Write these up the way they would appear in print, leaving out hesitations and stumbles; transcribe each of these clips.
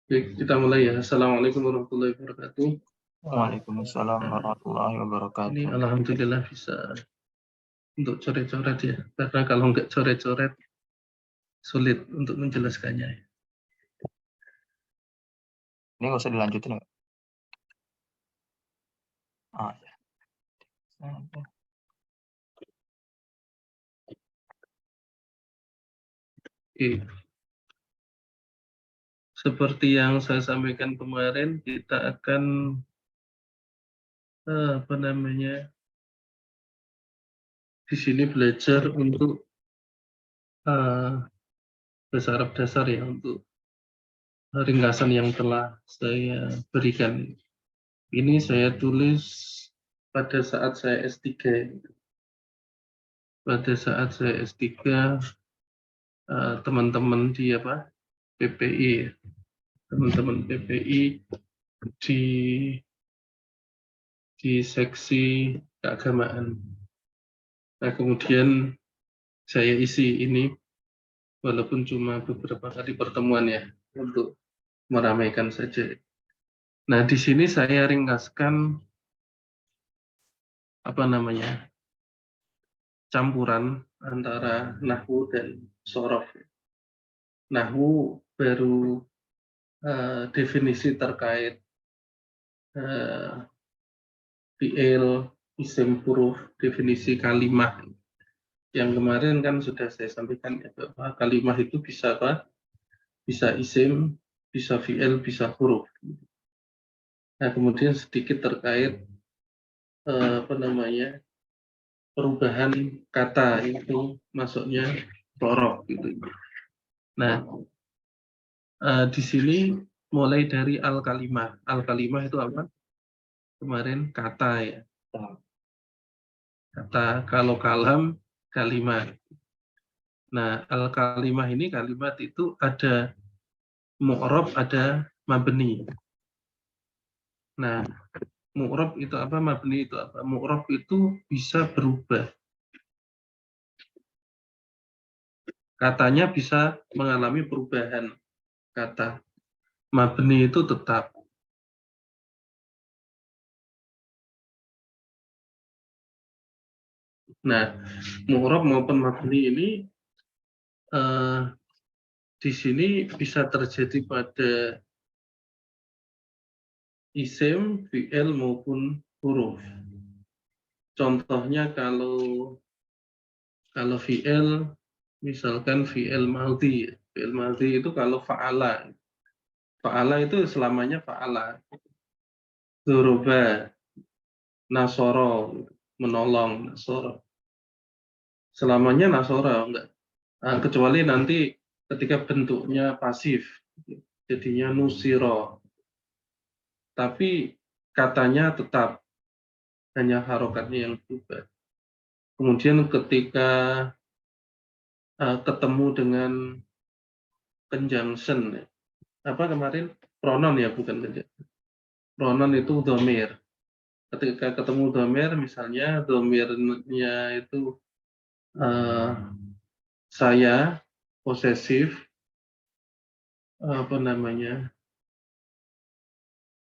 Baik, kita mulai ya. Assalamualaikum warahmatullahi wabarakatuh. Waalaikumsalam warahmatullahi Ini wabarakatuh. alhamdulillah bisa untuk coret-coret ya. Karena kalau nggak coret-coret sulit untuk menjelaskannya. Ini nggak usah dilanjutin nggak? Ya. Oke. Seperti yang saya sampaikan kemarin, kita akan di sini belajar untuk bahasa Arab dasar ya, untuk ringkasan yang telah saya berikan. Ini saya tulis pada saat saya S3. Pada saat saya S3, teman-teman di PPI, teman-teman PPI di seksi keagamaan. Nah, kemudian saya isi ini walaupun cuma beberapa kali pertemuan ya, untuk meramaikan saja. Nah, di sini saya ringkaskan campuran antara nahwu dan sorof. Nahwu baru definisi terkait fi'il, isim, huruf, definisi kalimah. Yang kemarin kan sudah saya sampaikan ya, bahwa kalimah itu bisa bisa isim, bisa fi'il, bisa huruf. Nah, kemudian sedikit terkait perubahan kata itu masuknya sorof gitu. Nah, di sini mulai dari al-kalimah. Al-kalimah itu apa? Kemarin kata ya. Kata, kalau kalam, kalimat. Nah, al-kalimah ini, kalimat itu ada mu'rab, ada mabni. Nah, mu'rab itu apa? Mabni itu apa? Mu'rab itu bisa berubah. Katanya bisa mengalami perubahan kata. Mabni itu tetap. Nah, mu'rab maupun mabni ini di sini bisa terjadi pada isim, fi'il maupun huruf. Contohnya kalau fi'il, misalkan fi'il madhi. Fi'il madhi itu kalau fa'ala. Fa'ala itu selamanya fa'ala. Doroba, nasoro, menolong, nasoro. Selamanya nasoro, enggak. Kecuali nanti ketika bentuknya pasif, jadinya nusiro. Tapi katanya tetap, hanya harokatnya yang berubah. Kemudian ketika ketemu dengan conjunction, kemarin pronoun ya, bukan conjunction. Pronoun itu domir. Ketika ketemu domir, misalnya domirnya itu saya, posesif,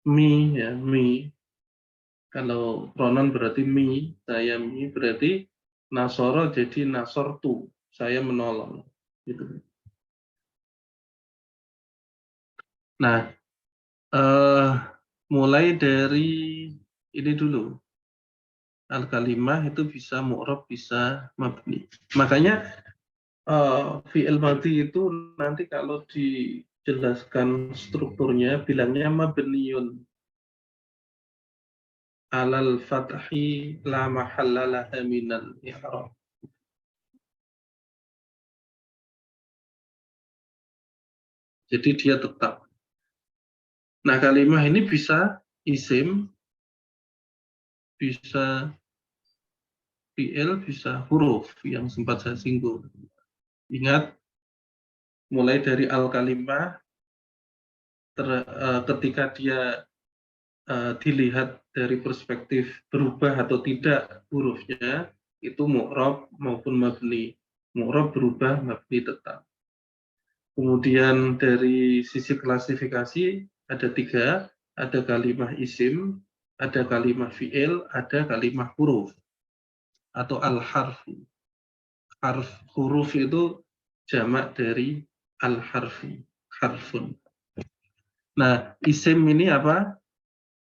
me ya, me. Kalau pronoun berarti me, saya me, berarti nasoro jadi nasortu, saya menolong. Gitu. Nah, mulai dari ini dulu. Al-kalimah itu bisa mu'rab, bisa mabni. Makanya fi'il madhi itu nanti kalau dijelaskan strukturnya bilangnya mabniun alal fathi la mahalla laha minal i'rab. Jadi dia tetap. Nah, kalimah ini bisa isim, bisa fi'il, bisa huruf yang sempat saya singgung. Ingat, mulai dari al-kalimah, ketika dia dilihat dari perspektif berubah atau tidak hurufnya, itu mu'rab maupun mabni. Mu'rab berubah, mabni tetap. Kemudian dari sisi klasifikasi ada 3, ada kalimah isim, ada kalimah fi'il, ada kalimah huruf atau al-harfi. Huruf itu jamak dari al-harfi, harfun. Nah, isim ini apa?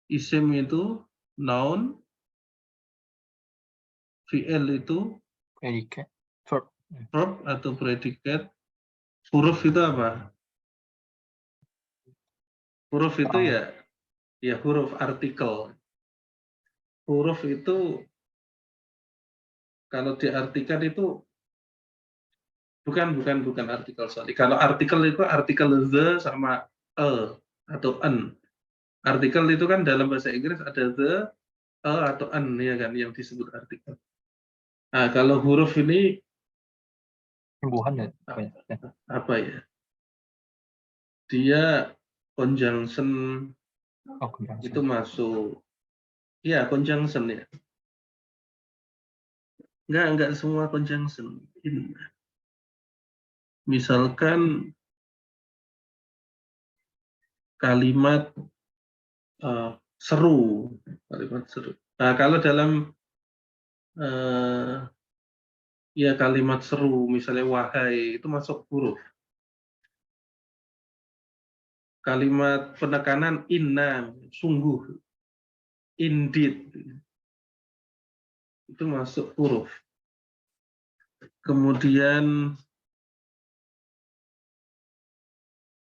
Isim itu noun, fi'il itu Predicate. Verb. verb atau predikat, huruf itu apa? Huruf itu ya huruf artikel. Huruf itu kalau diartikan itu bukan artikel, sorry. Kalau artikel itu artikel the sama a atau an. Artikel itu kan dalam bahasa Inggris ada the, a atau an ya kan yang disebut artikel. Nah, kalau huruf ini Tumbuhan ya. Banyak. Ya. apa ya? Dia conjunction Oh, conjunction. itu masuk. Ya, conjunction ya. Enggak semua conjunction. Misalkan kalimat seru, kalimat seru. Nah, kalau dalam ya kalimat seru, misalnya wahai, itu masuk huruf. Kalimat penekanan inna, sungguh, indeed, itu masuk huruf. Kemudian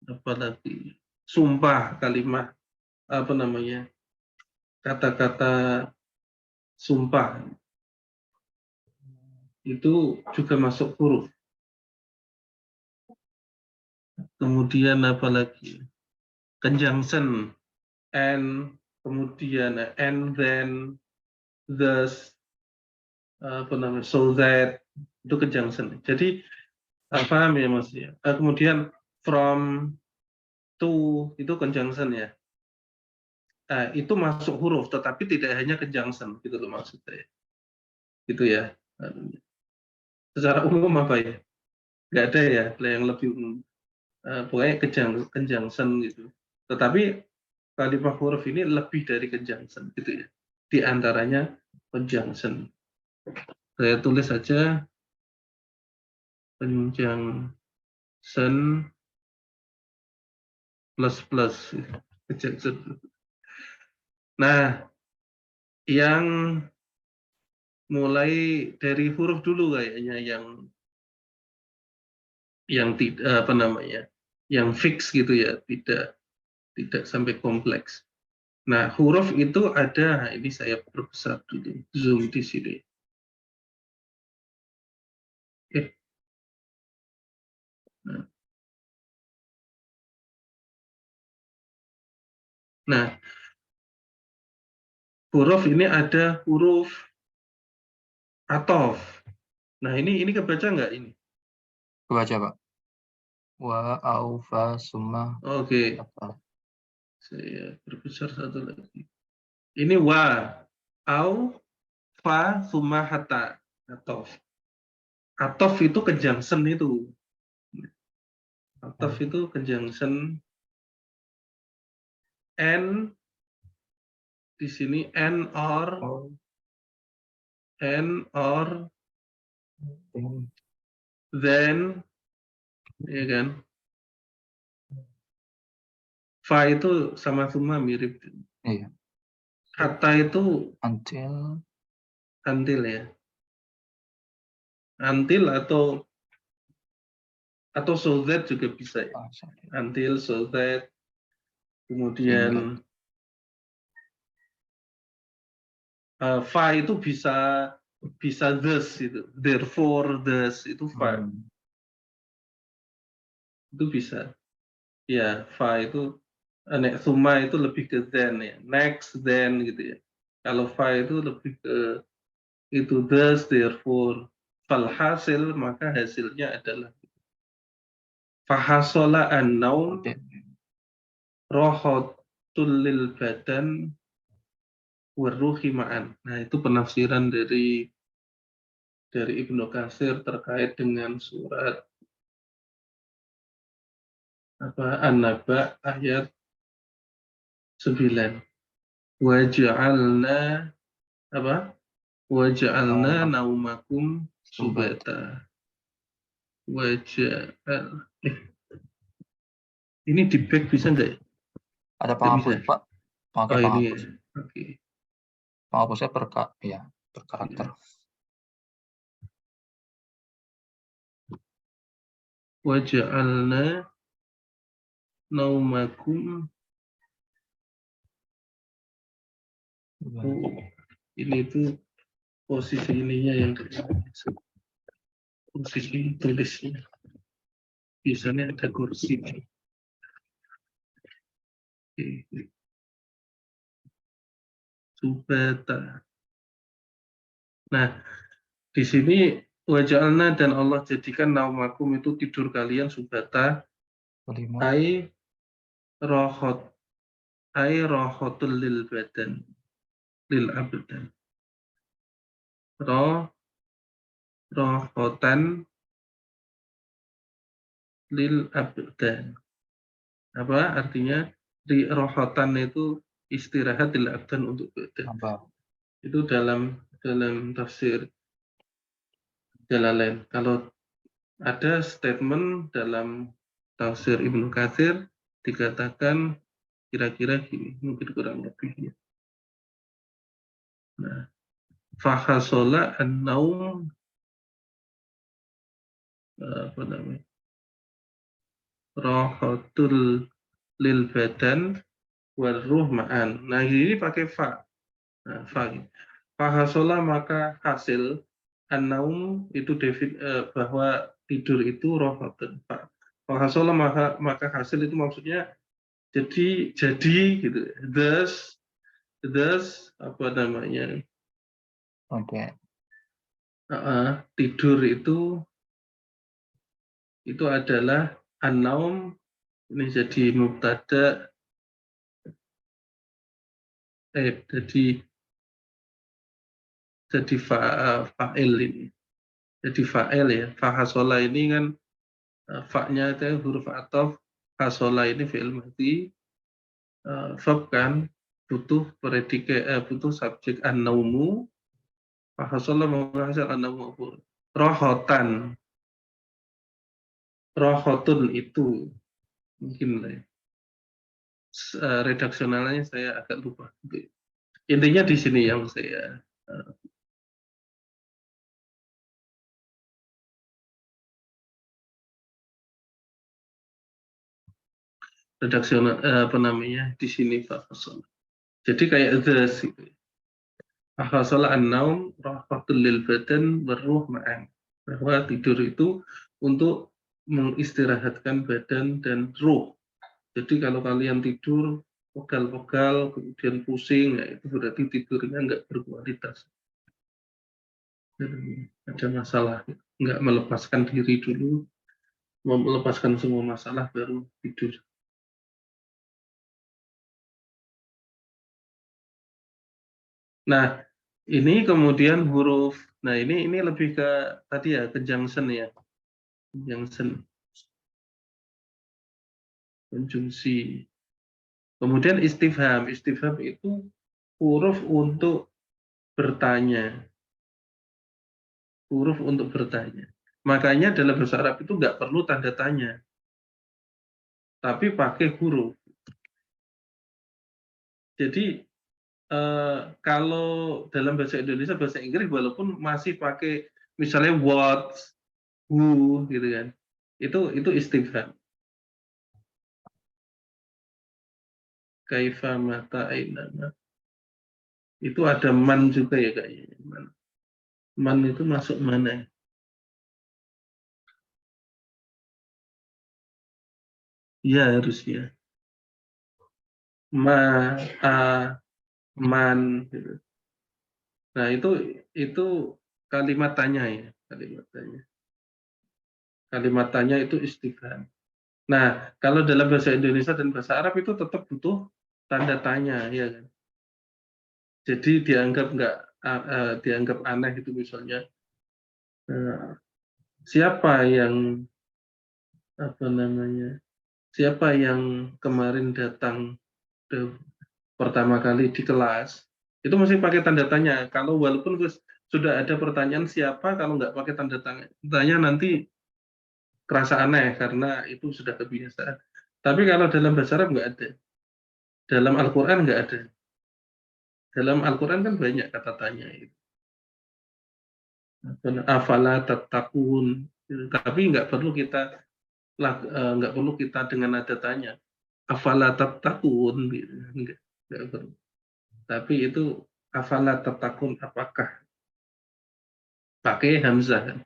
apa lagi? Sumpah, kalimat apa namanya? Kata-kata sumpah itu juga masuk huruf. Kemudian apa lagi? Conjunction, and, kemudian and then, thus, apa namanya, so that, itu conjunction. Jadi paham ya Mas ya. Kemudian from, to, itu conjunction ya. Nah, itu masuk huruf, tetapi tidak hanya conjunction, gitu loh maksudnya. Gitu ya. Secara umum apa ya? Nggak ada ya yang lebih umum. Pokoknya conjunction gitu. Tetapi kalimat huruf ini lebih dari conjunction gitu ya. Di antaranya conjunction. Saya tulis saja conjunction plus conjunction. Nah, yang mulai dari huruf dulu kayaknya yang tidak apa namanya, yang fix gitu ya, tidak sampai kompleks. Nah, huruf itu ada, ini saya perbesar dulu, zoom di sini. Oke. Nah, huruf ini ada huruf atof. Nah, ini kebaca nggak ini? Kebaca, Pak. Wa, au, fa, summa. Oke. Apa? Saya perbesar satu lagi. Ini wa, au, fa, summa, hatta. Atof. Atof itu conjunction itu. Atof itu conjunction and di sini and or then, ya kan? Fa itu sama summa mirip. Iya. Hatta itu until ya. Until atau so that juga bisa ya. Until, so that, kemudian fa itu bisa thus itu, therefore, thus, itu fa. Itu bisa. Ya, fa itu summa itu lebih ke then ya. Next, then gitu ya. Kalau fa itu lebih ke itu thus, therefore. Falhasil, maka hasilnya adalah fahasola an-naum rohotul lil badan warruhi ma'an. Nah, itu penafsiran dari Ibnu Katsir terkait dengan surat An-Naba ayat 9. Waja'alna Waja'alna naumakum subata. Ini di back bisa enggak ya? Ada Nggak bisa. penghapus, Pak. Pakai Oh ini penghapus. ya. Oke. Penghapusnya per karakter. Waja'alna naumakum. Ini tuh posisi ininya yang posisi tulisnya. Biasanya ada kursi. Oke. Subata. Nah, di sini waja'alna dan Allah jadikan naumakum itu tidur kalian subata ai rohotul lil badan lil abdan rohotan lil abdan. Apa artinya? Rohotan itu istirahat lil abdan untuk badan. Itu dalam tafsir Jalalain. Kalau ada statement dalam tafsir Ibnu Katsir dikatakan kira-kira gini, mungkin kurang lebih. Nah, fahasola an-naum apa namanya? Rohotul lil badan warruh ma'an. Nah, ini pakai fa. Nah, fa. Fahasola maka hasil an-naum itu bahwa tidur itu rohotun. Fahasola maka hasil itu maksudnya jadi gitu. Thus apa namanya? Oke. Tidur itu adalah an-naum, ini jadi mubtada, jadi fa'il ini. Jadi fa'il ya. Fahasola ini kan fa-nya itu huruf ataf, hasola ini fi'il madhi, verb kan butuh butuh subjek an-naumu, fahasola menghasil an-naumu rohotan. Rohotun itu mungkin redaksionalnya saya agak lupa. Intinya di sini yang saya redaksional apa namanya di sini fahasola. Jadi kayak gitu. Fahasola an-naum rohotul lil badan berruh ma'an. Bahwa tidur itu untuk mengistirahatkan badan dan ruh. Jadi kalau kalian tidur pegal-pegal, kemudian pusing, ya itu berarti tidurnya nggak berkualitas. Ada masalah, nggak melepaskan diri dulu, melepaskan semua masalah baru tidur. Nah, ini kemudian huruf, nah ini lebih ke tadi ya, conjunction ya, conjunction. Konjungsi. Kemudian istifham. Istifham itu huruf untuk bertanya. Huruf untuk bertanya. Makanya dalam bahasa Arab itu nggak perlu tanda tanya. Tapi pakai huruf. Jadi kalau dalam bahasa Indonesia, bahasa Inggris walaupun masih pakai misalnya what, who gitu kan. Itu istifham. Kaifa mata ainama. Itu ada man juga ya kayaknya. Man itu masuk mana? Ya harusnya. Man gitu. Nah, itu kalimat tanya ya, kalimat tanya. Kalimat tanya itu istifham. Nah, kalau dalam bahasa Indonesia dan bahasa Arab itu tetap butuh tanda tanya ya kan. Jadi dianggap aneh itu misalnya siapa yang apa namanya Siapa yang kemarin datang pertama kali di kelas, itu mesti pakai tanda tanya. Kalau walaupun sudah ada pertanyaan siapa, kalau nggak pakai tanda tanya nanti kerasa aneh karena itu sudah kebiasaan. Tapi kalau dalam bahasa Arab nggak ada. Dalam Al-Quran nggak ada. Dalam Al-Quran kan banyak kata tanya itu. Afala tattaqun. Tapi nggak perlu kita dengan nada tanya. Afala tattaqun. Gitu. Nggak perlu. Tapi itu afala tattaqun, apakah pakai hamzah kan?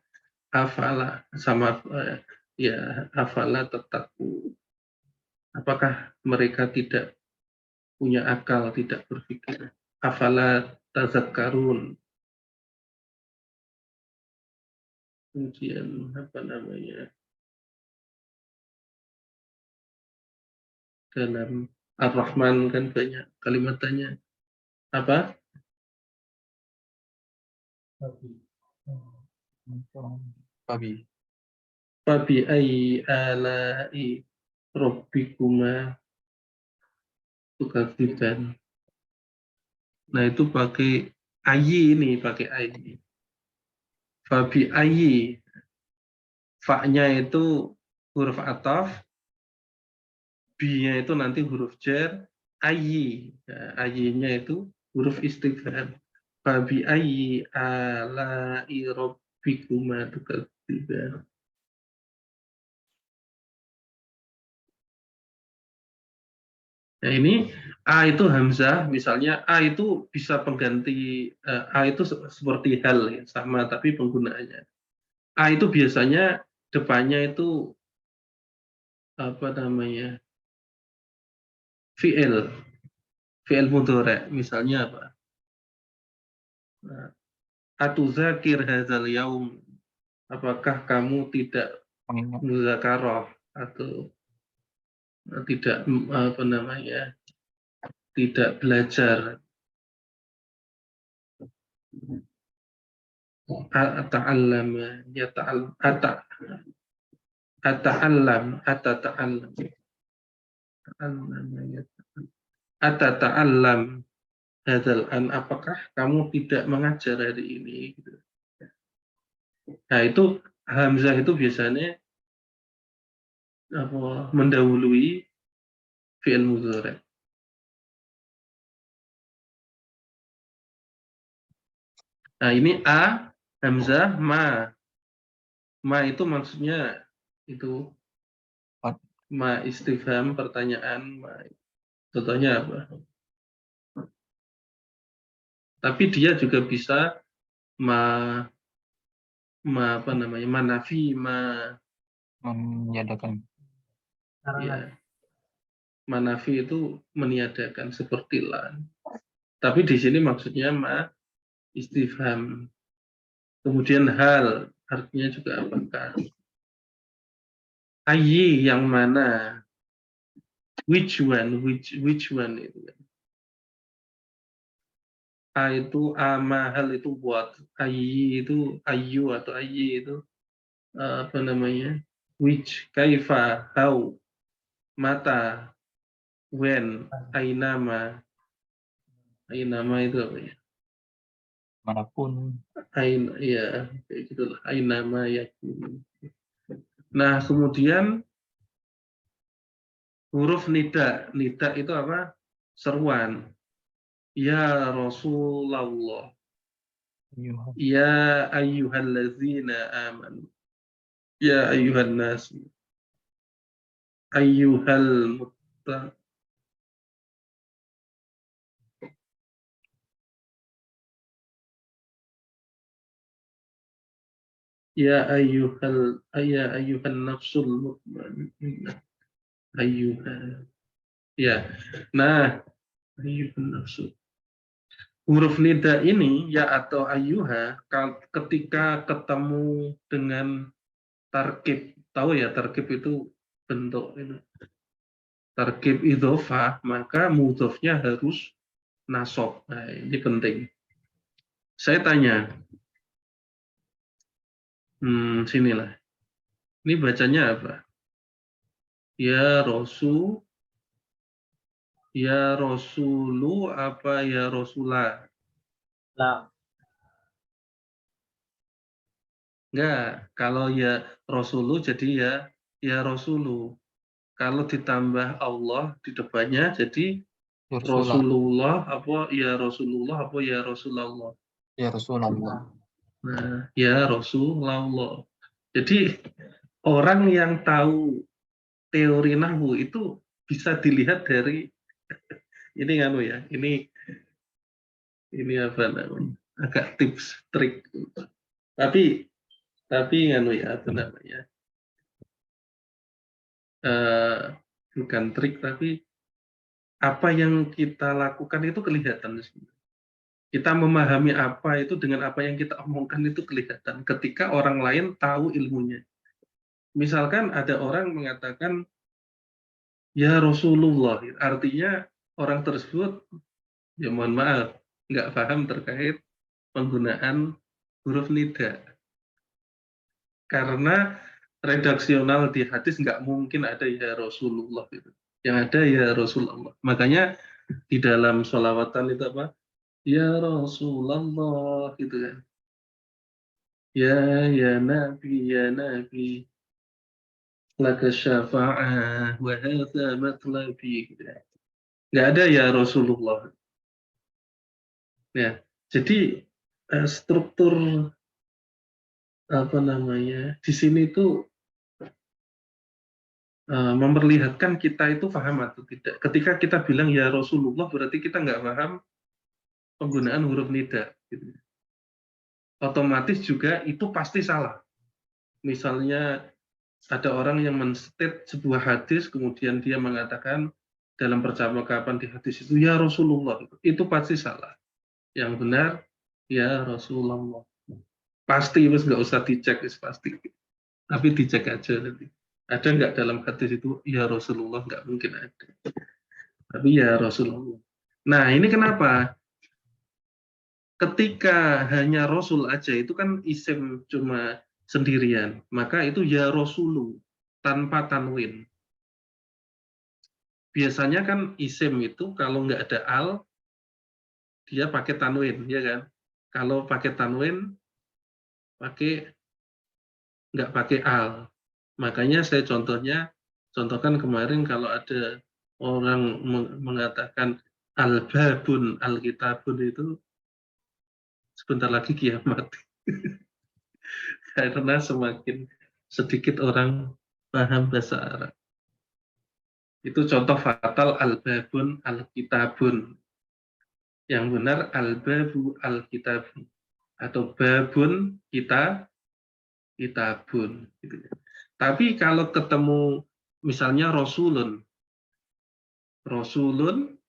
Afala sama ya afala tattaqun. Apakah mereka tidak punya akal, tidak berpikir? Afala tazakkarun. Kemudian apa namanya? Dalam Ar-Rahman kan banyak kalimat tanya. Apa? Babi. Fabi ayyi ala'i rabbikuma tukadziban. Nah, itu pakai ayyi ini, pakai ayyi. Fabi ayyi. Fa-nya itu huruf ataf, B-nya itu nanti huruf jar, ayyi. Nah, ayyinya itu huruf istifham. Fabi ayyi ala'i rabbikuma tukadziban. Nah, ini A itu hamzah, misalnya A itu bisa pengganti A itu seperti hal ya, sama tapi penggunaannya. A itu biasanya depannya itu apa namanya? Fi'il, fi'il mudhari. Misalnya apa? Nah, atuzakir hadzal yaum. Apakah kamu tidak Mengingat. muzakarah atau tidak apa namanya? Tidak belajar. Ata'allama, ata'allam, atata'allam. Atata'allam hadzal an, apakah kamu tidak mengajar hari ini? Nah, itu hamzah itu biasanya apa, mendahului fi'il mudhari. Nah, ini a hamzah ma. Ma itu maksudnya itu ma istifham, pertanyaan. Contohnya apa? Tapi dia juga bisa ma, apa namanya? Manafi, Meniadakan. ya, manafi itu meniadakan seperti lan. Tapi di sini maksudnya ma istifham. Kemudian hal artinya juga apakah? Ayyi yang mana? Which one? Which one itu kan? A itu hal itu buat. Ayyi itu ayu atau ayyi itu apa namanya? Which, kaifa, how, mata, when, ainama. Ainama itu apa ya? Manapun. Ya, kayak gitulah. Ainama ya. Nah, kemudian huruf nida. Nida itu apa? Seruan. Ya Rasulullah. Yuha. Ya ayyuhallazina amanu. Ya ayyuhan nas. Ayyuhal mutta. Ya ayyuhan nafsul mutmainnah. Ayyuhan. Ya. Nah, ayyuhan nafsul. Huruf nida ini ya atau ayyuha ketika ketemu dengan tarkib, tahu ya tarkib itu bentuk ini. Tarkib idhofah, maka mudhofnya harus nasab. Nah, ini penting. Saya tanya, sinilah. Ini bacanya apa? Ya Rasul, ya Rasulu apa ya Rasulah? La. Enggak, kalau ya Rasulu jadi ya Rasulu. Kalau ditambah Allah di depannya jadi Ya Rasulullah. Rasulullah apa ya Rasulullah apa ya Rasulullah. Ya Rasulullah. Nah, ya Rasulullah. Jadi orang yang tahu teori nahwu itu bisa dilihat dari ini nganu ya. Ini apa namanya? Agak tips trik. Tapi nganu ya apa namanya? eh, bukan trik tapi apa yang kita lakukan itu kelihatan. Kita memahami apa itu dengan apa yang kita omongkan itu kelihatan ketika orang lain tahu ilmunya. Misalkan ada orang mengatakan ya Rasulullah, artinya orang tersebut ya mohon maaf nggak paham terkait penggunaan huruf nida karena redaksional di hadis nggak mungkin ada ya Rasulullah gitu. Yang ada ya Rasulullah. Makanya di dalam sholawatan itu apa? Ya Rasulullah gitu kan. Ya Nabi, ya Nabi. Laka syafa'ah wa hadha matlabi gitu ya. Nggak ada ya Rasulullah. Ya, jadi struktur apa namanya di sini itu memperlihatkan kita itu paham atau tidak. Ketika kita bilang ya Rasulullah berarti kita nggak paham penggunaan huruf nida. Gitu. Otomatis juga itu pasti salah. Misalnya ada orang yang menstate sebuah hadis kemudian dia mengatakan dalam percakapan di hadis itu ya Rasulullah itu pasti salah. Yang benar ya Rasulullah. Pasti wis nggak usah dicek wis pasti. Tapi dicek aja nanti. Ada nggak dalam hadis itu ya Rasulullah? Nggak mungkin ada. Tapi ya Rasulullah. Nah ini kenapa? Ketika hanya Rasul aja itu kan isim cuma sendirian. Maka itu ya Rasulu tanpa tanwin. Biasanya kan isim itu kalau nggak ada al, dia pakai tanwin, ya kan? Kalau pakai tanwin, nggak pakai al. Makanya saya contohkan kemarin kalau ada orang mengatakan al-babun, al-kitabun itu sebentar lagi kiamat. Karena semakin sedikit orang paham bahasa Arab. Itu contoh fatal al-babun, al-kitabun. Yang benar al-babu, al-kitabun. Atau babun, kitabun. Gitu. Tapi kalau ketemu misalnya Rasulun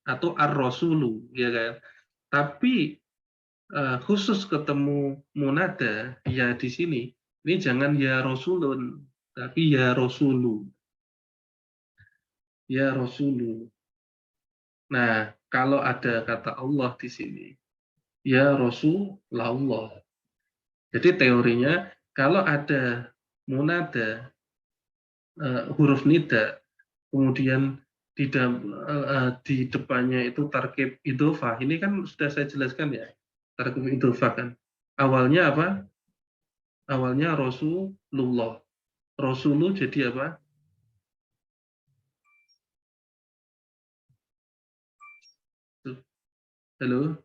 atau ar-rasulu, ya kan? Tapi khusus ketemu munada ya di sini ini jangan ya Rasulun tapi ya Rasulu. Ya Rasulu. Nah, kalau ada kata Allah di sini, ya Rasulullah. Jadi teorinya kalau ada munada huruf nida kemudian di depannya itu tarkib idhofah. Ini kan sudah saya jelaskan ya. Tarkib idhofah kan. Awalnya apa? Awalnya Rasulullah. Rasulu jadi apa? Halo?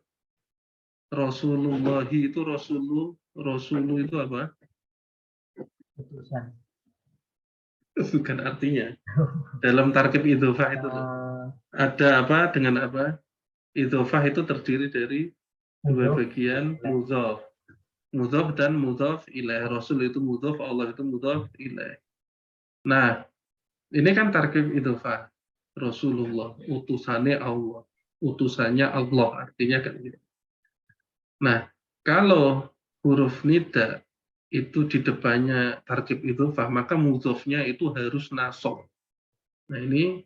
Rasulullahi itu Rasulu itu apa? Utusan. Bukan artinya. Dalam tarkib idhofah itu ada apa dengan apa? Idhofah itu terdiri dari dua bagian mudhaf. Mudhaf dan mudhaf ilaih. Rasul itu mudhaf, Allah itu mudhaf ilaih. Nah, ini kan tarkib idhofah. Rasulullah, utusannya Allah. Utusannya Allah, artinya kan gitu. Nah, kalau huruf nida itu di depannya tarkib idhofah, maka mudhafnya itu harus nasab. Nah, ini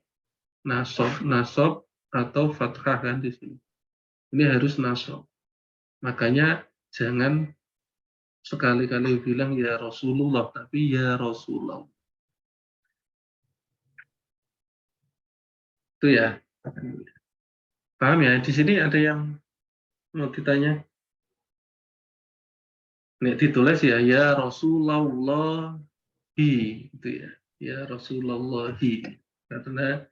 nasab atau fathah kan di sini. Ini harus nasab. Makanya jangan sekali-kali bilang ya Rasulullah, tapi ya Rasulullah. Itu ya. Paham ya? Di sini ada yang mau ditanya? Nih ditulis ya Rasulullah itu ya. Ya Rasulullahi. Karena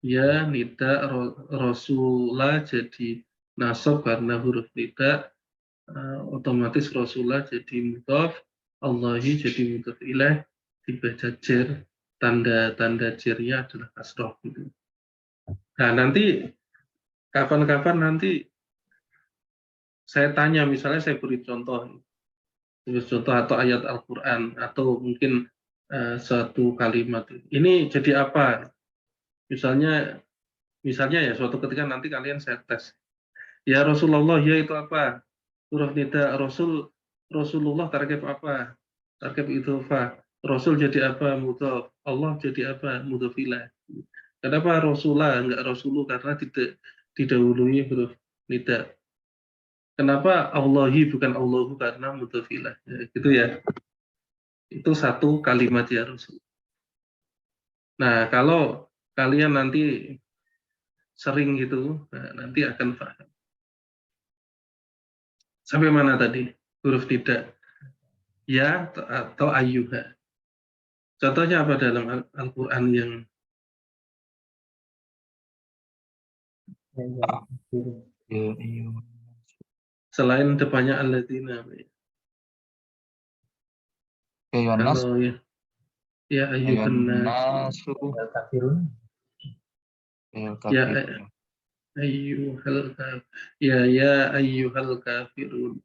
ya nida Rasulah jadi nasab karena huruf nida, otomatis Rasulullah jadi mudhaf, Allahi jadi mudhaf ilaih, dibaca jer, tanda jernya adalah kasroh gitu. Nah nanti kapan-kapan nanti saya tanya, misalnya saya beri contoh atau ayat Al-Quran atau mungkin suatu kalimat. Ini jadi apa? Misalnya ya suatu ketika nanti kalian saya tes. Ya Rasulullah, ya itu apa? Huruf nida Rasulullah tarkib apa? Tarkib idhofah. Rasul jadi apa? Mudhaf. Allah jadi apa? Mudhaf ilaih. Kenapa Rasulullah enggak Rasulu? Karena tidak didahului huruf nida. Kenapa Allahi bukan Allahu? Karena mudhaf ilaih. Ya, gitu ya. Itu satu kalimat ya Rasul. Nah, kalau kalian nanti sering gitu, nanti akan paham. Sampai mana tadi? Huruf tidak. Ya atau ayyuha. Contohnya apa dalam Al-Quran yang selain depannya alladzina? Yonas, Kalau ya ayyuhan nas. Yonasu, Kafirun. Ya ayyuhal kafirun. Ya ayyuhal kafirun.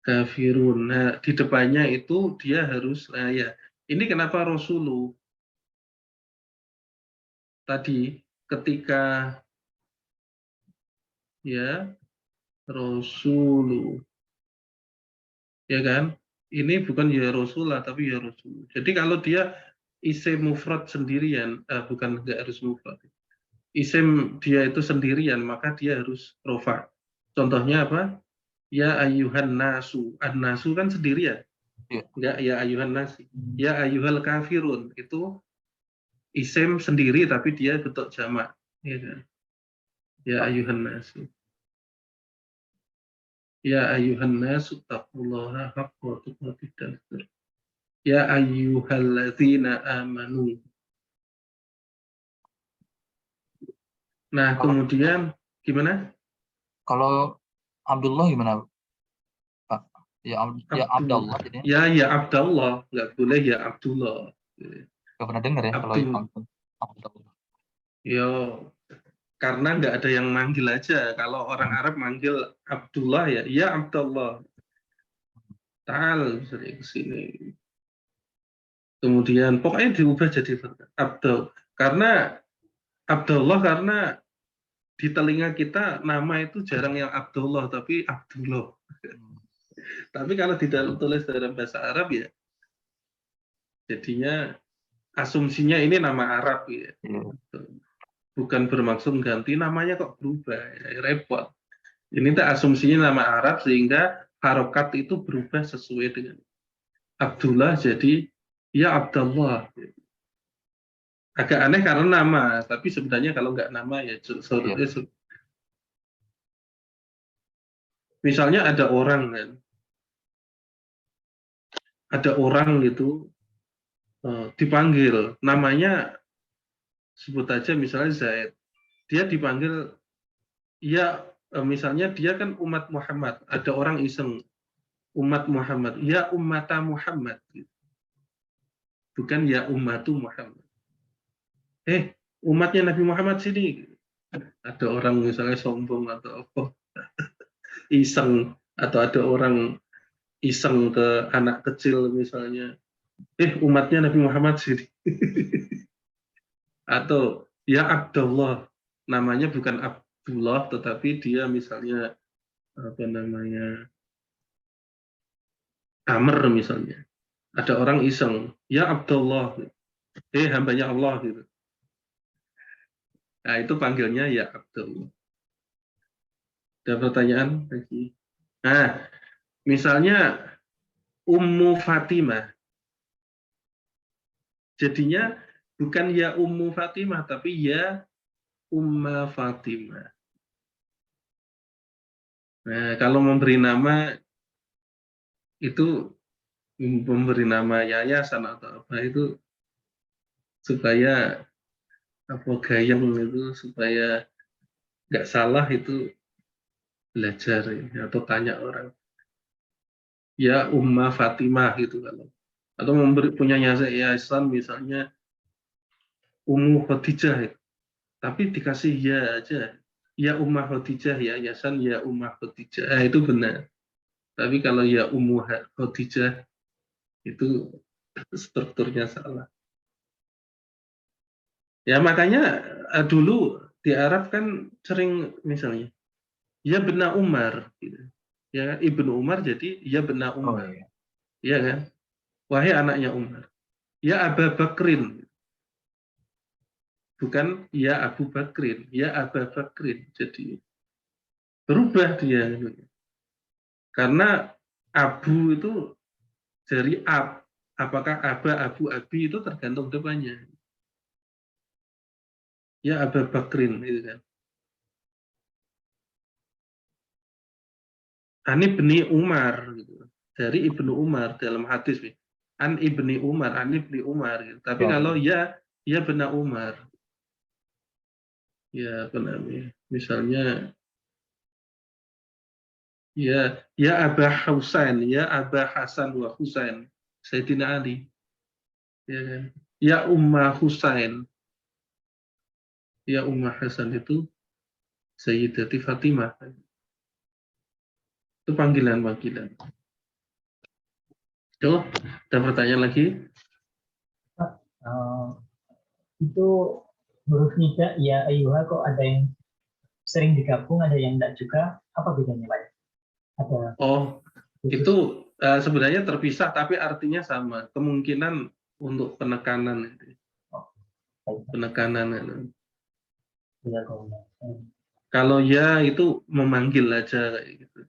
Kafirun. Nah, di depannya itu dia harus, nah ya. Ini kenapa Rasulu tadi ketika ya Rasulu, ya kan? Ini bukan ya Rasulah tapi ya Rasul. Jadi kalau dia isim mufrad sendirian, bukan enggak harus mufrad. Isim dia itu sendirian, maka dia harus rofa. Contohnya apa? Ya ayyuhan nasu. An-nasu kan sendirian. Ya. Enggak ya ayyuhan nasi. Ya ayyuhal kafirun. Itu isim sendiri tapi dia bentuk jamak. Ya kan? Ya ayyuhan nasu. Ya ayyuhan nasu taqullaha haqqa tuqatih. Ya ayyuhalladzina amanu. Nah, kemudian gimana? Kalau Abdullah gimana, Pak? Ya Abdullah jadinya. Ya Abdullah, nggak boleh ya Abdullah. Gak pernah dengar ya kalau Abdullah. Ya, karena nggak ada yang manggil aja. Kalau orang Arab manggil Abdullah ya Abdullah. Ta'al sering kesini. Kemudian pokoknya diubah jadi Abdul. Karena Abdullah karena di telinga kita nama itu jarang yang Abdullah tapi Abdullah. Tapi kalau ditulis dalam bahasa Arab ya jadinya asumsinya ini nama Arab ya. Bukan bermaksud ganti namanya kok berubah ya, repot. Ini tak asumsinya nama Arab sehingga harokat itu berubah sesuai dengan Abdullah jadi ya Abdullah. Agak aneh karena nama, tapi sebenarnya kalau nggak nama ya misalnya ada orang kan, ada orang gitu dipanggil namanya sebut aja misalnya Zaid, dia dipanggil ya misalnya dia kan umat Muhammad, ada orang iseng umat Muhammad, ya ummata Muhammad, bukan ya ummatu Muhammad. Umatnya Nabi Muhammad sini, ada orang misalnya sombong atau apa, iseng, atau ada orang iseng ke anak kecil misalnya, umatnya Nabi Muhammad sini. Atau ya Abdullah, namanya bukan Abdullah tetapi dia misalnya apa namanya Amr misalnya, ada orang iseng ya Abdullah, hambanya Allah gitu. Nah itu panggilnya ya Abdullah. Ada pertanyaan lagi? Nah misalnya Ummu Fatimah, jadinya Bukan ya Ummu Fatimah, tapi ya Umma Fatimah. Nah, kalau memberi nama itu memberi nama yayasan atau apa itu supaya apa gayeng itu supaya nggak salah itu belajar ya, atau tanya orang ya Umma Fatimah gitu kalau atau memberi punya yayasan misalnya Ummu Khadijah ya. Tapi dikasih ya aja ya Ummah Khadijah ya yayasan ya Ummah Khadijah itu benar. Tapi kalau ya Ummu Khadijah itu strukturnya salah. Ya makanya dulu di Arab kan sering misalnya ya bena Umar gitu. Ya Ibnu Umar jadi ya bena Oh Umar. iya. Iya kan? Wahai anaknya Umar. Ya Aba Bakrin. Bukan ya Abu Bakrin, ya Aba Bakrin. Jadi berubah dia. Karena Abu itu dari ab. Apakah Aba, Abu, Abi itu tergantung depannya. Ya Aba Bakrin gitu kan. An ibni Umar gitu. Dari Ibnu Umar dalam hadis nih. An ibni Umar, an ibni Umar gitu. Tapi Oh kalau iya. ya bena Umar. Ya benar misalnya ya Aba Husain, ya Aba Hasan wa Husain. Sayyidina Ali. Ya kan? Ya Ummah Husain, ya Ummah Hasan itu Sayyidati Fatimah. Itu panggilan-panggilan. Coba, ada pertanyaan lagi? Eh, itu huruf nida ya ayuha kok ada yang sering digabung, ada yang enggak juga. Apa bedanya, Pak? Ada Oh, khusus? itu sebenarnya terpisah tapi artinya sama. Kemungkinan untuk penekanan, Oh, baik, Pak. penekanan. Iya, kok. Kalau ya itu memanggil aja kayak gitu.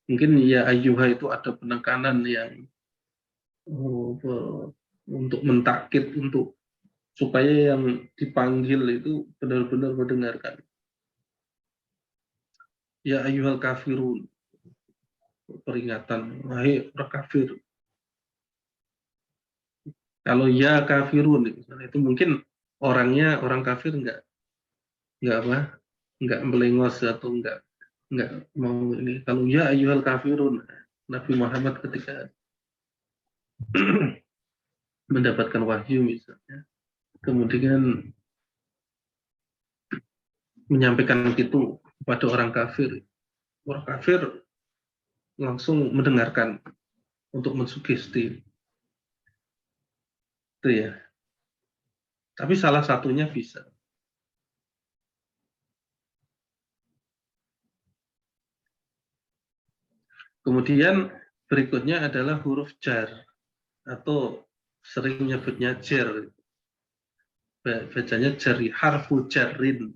Mungkin ya ayyuha itu ada penekanan yang untuk mentakkid untuk supaya yang dipanggil itu benar-benar mendengarkan. Ya ayyuhal kafirun, peringatan, wahai orang kafir. Kalau ya kafirun, misalnya itu mungkin orangnya orang kafir nggak melengos atau nggak mau ini. Kalau ya ayyuhal kafirun, Nabi Muhammad ketika mendapatkan wahyu misalnya, kemudian menyampaikan itu kepada orang kafir langsung mendengarkan untuk mensugesti itu ya. Tapi salah satunya bisa. Kemudian berikutnya adalah huruf jar atau sering menyebutnya jar. Bacanya jari, harfu jarin.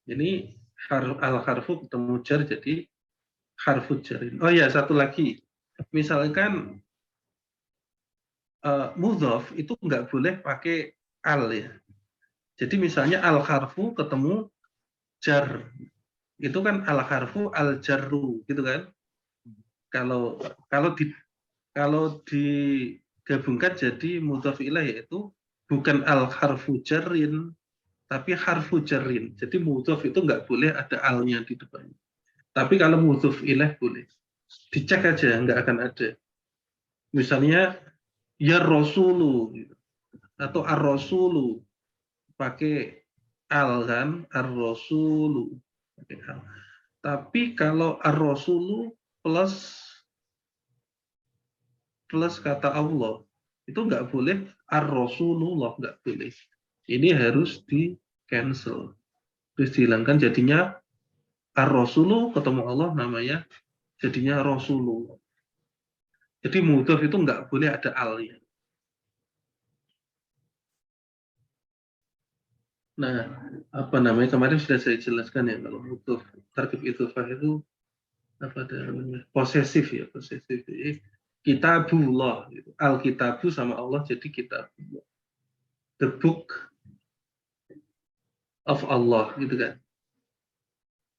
Ini al-harfu ketemu jar jadi harfu jarin. Oh ya, satu lagi. Misalkan mudhof itu nggak boleh pakai al ya. Jadi misalnya al-harfu ketemu jar. Itu kan al-harfu al-jarru gitu kan. Kalau kalau digabungkan jadi mudhof ilaih yaitu bukan al-harfu jarrin tapi harfu jarrin. Jadi mudhof itu nggak boleh ada alnya di depannya. Tapi kalau mudhof ilaih boleh. Dicek aja nggak akan ada. Misalnya ya rasulu gitu. Atau ar-rasulu pakai al kan ar-rasulu pakai al. Tapi kalau ar-rasulu plus kata Allah itu nggak boleh ar-rasulullah nggak boleh. Ini harus di cancel. Terus dihilangkan jadinya ar-rasulu ketemu Allah namanya jadinya rasulullah. Jadi mudhof itu nggak boleh ada alnya. Nah, apa namanya kemarin sudah saya jelaskan ya kalau mudhof tarkib idzofah itu apa namanya posesif ya posesif. Kitabullah, gitu. Al-kitabu sama Allah jadi kitabullah. the book of Allah, gitu kan?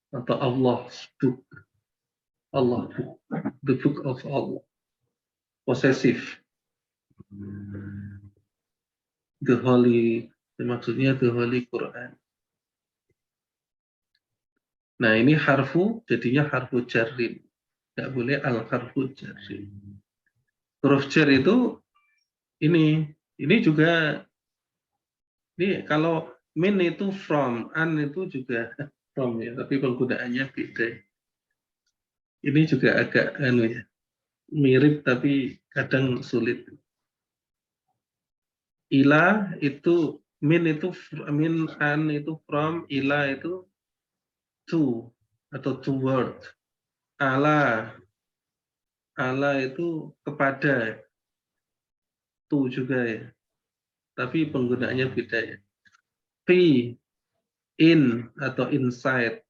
Atau Allah's book, Allah book, the book of Allah, possessive, the holy, maksudnya the holy Quran. Nah ini harfu, jadinya harfu jarrin, nggak boleh al harfu jarrin. Huruf jar itu ini juga, ini kalau min itu from, an itu juga from ya, tapi penggunaannya beda. Ini juga agak ya, mirip tapi kadang sulit. Ila itu min itu min, an itu from, ila itu to atau toward. Ala itu kepada, to juga ya. Tapi penggunaannya beda ya. Fi, in atau inside.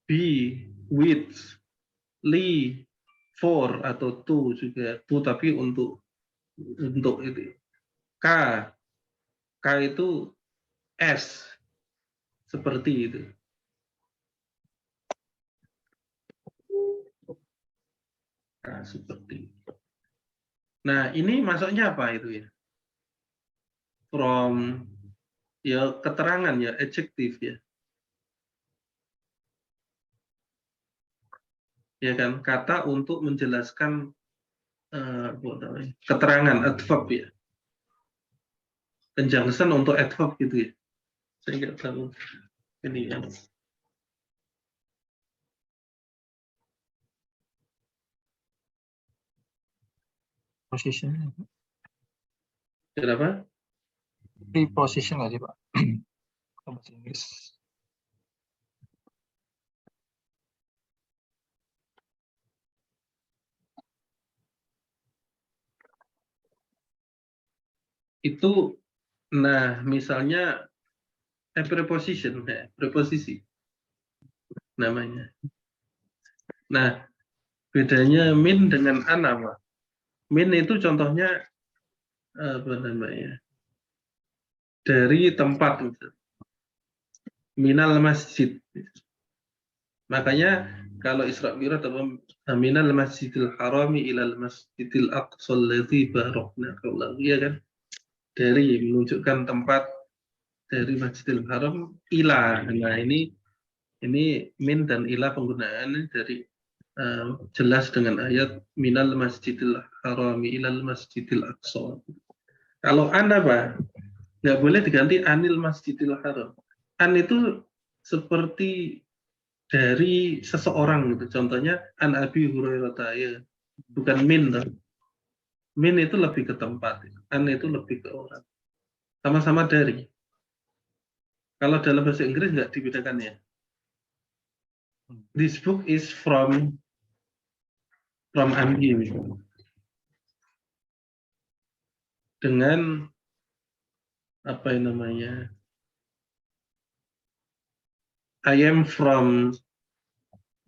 Be, with. Li, for atau to juga. To tapi untuk itu. K itu S, seperti itu. Nah, seperti itu. Nah, ini masuknya apa itu ya? From, ya keterangan ya, adjektif ya. Ya kan, kata untuk menjelaskan keterangan, adverb ya. Conjunction untuk adverb gitu ya. Saya nggak tahu ini ya. Position. Kenapa? Preposition nggak sih Pak? Bahasa Inggris. Itu, nah misalnya preposition, preposisi namanya. Nah, bedanya min dengan an apa? Min itu contohnya apa namanya? Dari tempat, minal masjid. Makanya kalau Isra Mi'raj atau minal masjidil harami ilal masjidil aqsa alladzi barakna haulahu, ya kan? Dari menunjukkan tempat dari Masjidil Haram ila. Nah, ini min dan ila penggunaannya dari jelas dengan ayat minal masjidil harami ilal masjidil aqsa. Kalau an apa? Nggak boleh diganti anil masjidil haram. An itu seperti dari seseorang gitu. Contohnya an Abi Hurairah, ya. Bukan min. Min itu lebih ke tempat. An itu lebih ke orang. Sama-sama dari. Kalau dalam bahasa Inggris nggak dibedakan ya. This book is from Andi misalnya. Dengan apa yang namanya? I am from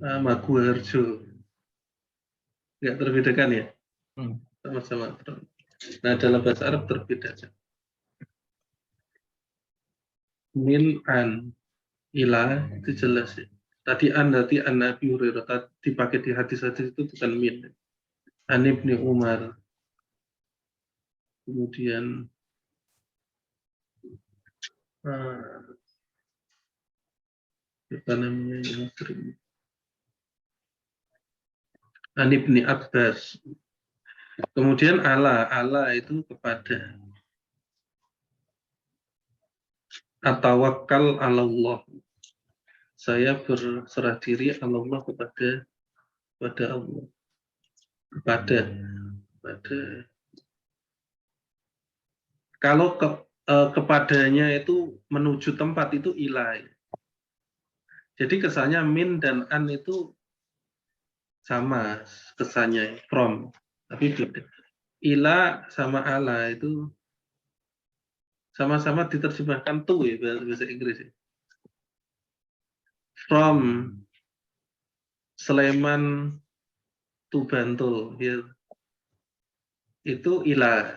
Maguwarjo. Nggak terbedakan ya? Sama-sama. Nah, dalam bahasa Arab terbedakan. Min, an, ila itu jelas ya. Tadi an Nabi Hurairah dipakai di hadis-hadis itu bukan min. An Ibni Umar. Kemudian apa namanya yang sering? An Ibni Abbas. Kemudian ala itu kepada. Atawakkal ala Allah. Saya berserah diri Allah kepada Allah. Kepada. Kalau kepadanya itu menuju tempat itu ilah. Jadi kesannya min dan an itu sama kesannya, from, tapi beda. Ila sama ala itu sama-sama diterjemahkan to ya bahasa Inggris ya. From Sleman to Bantul ya. Itu ila,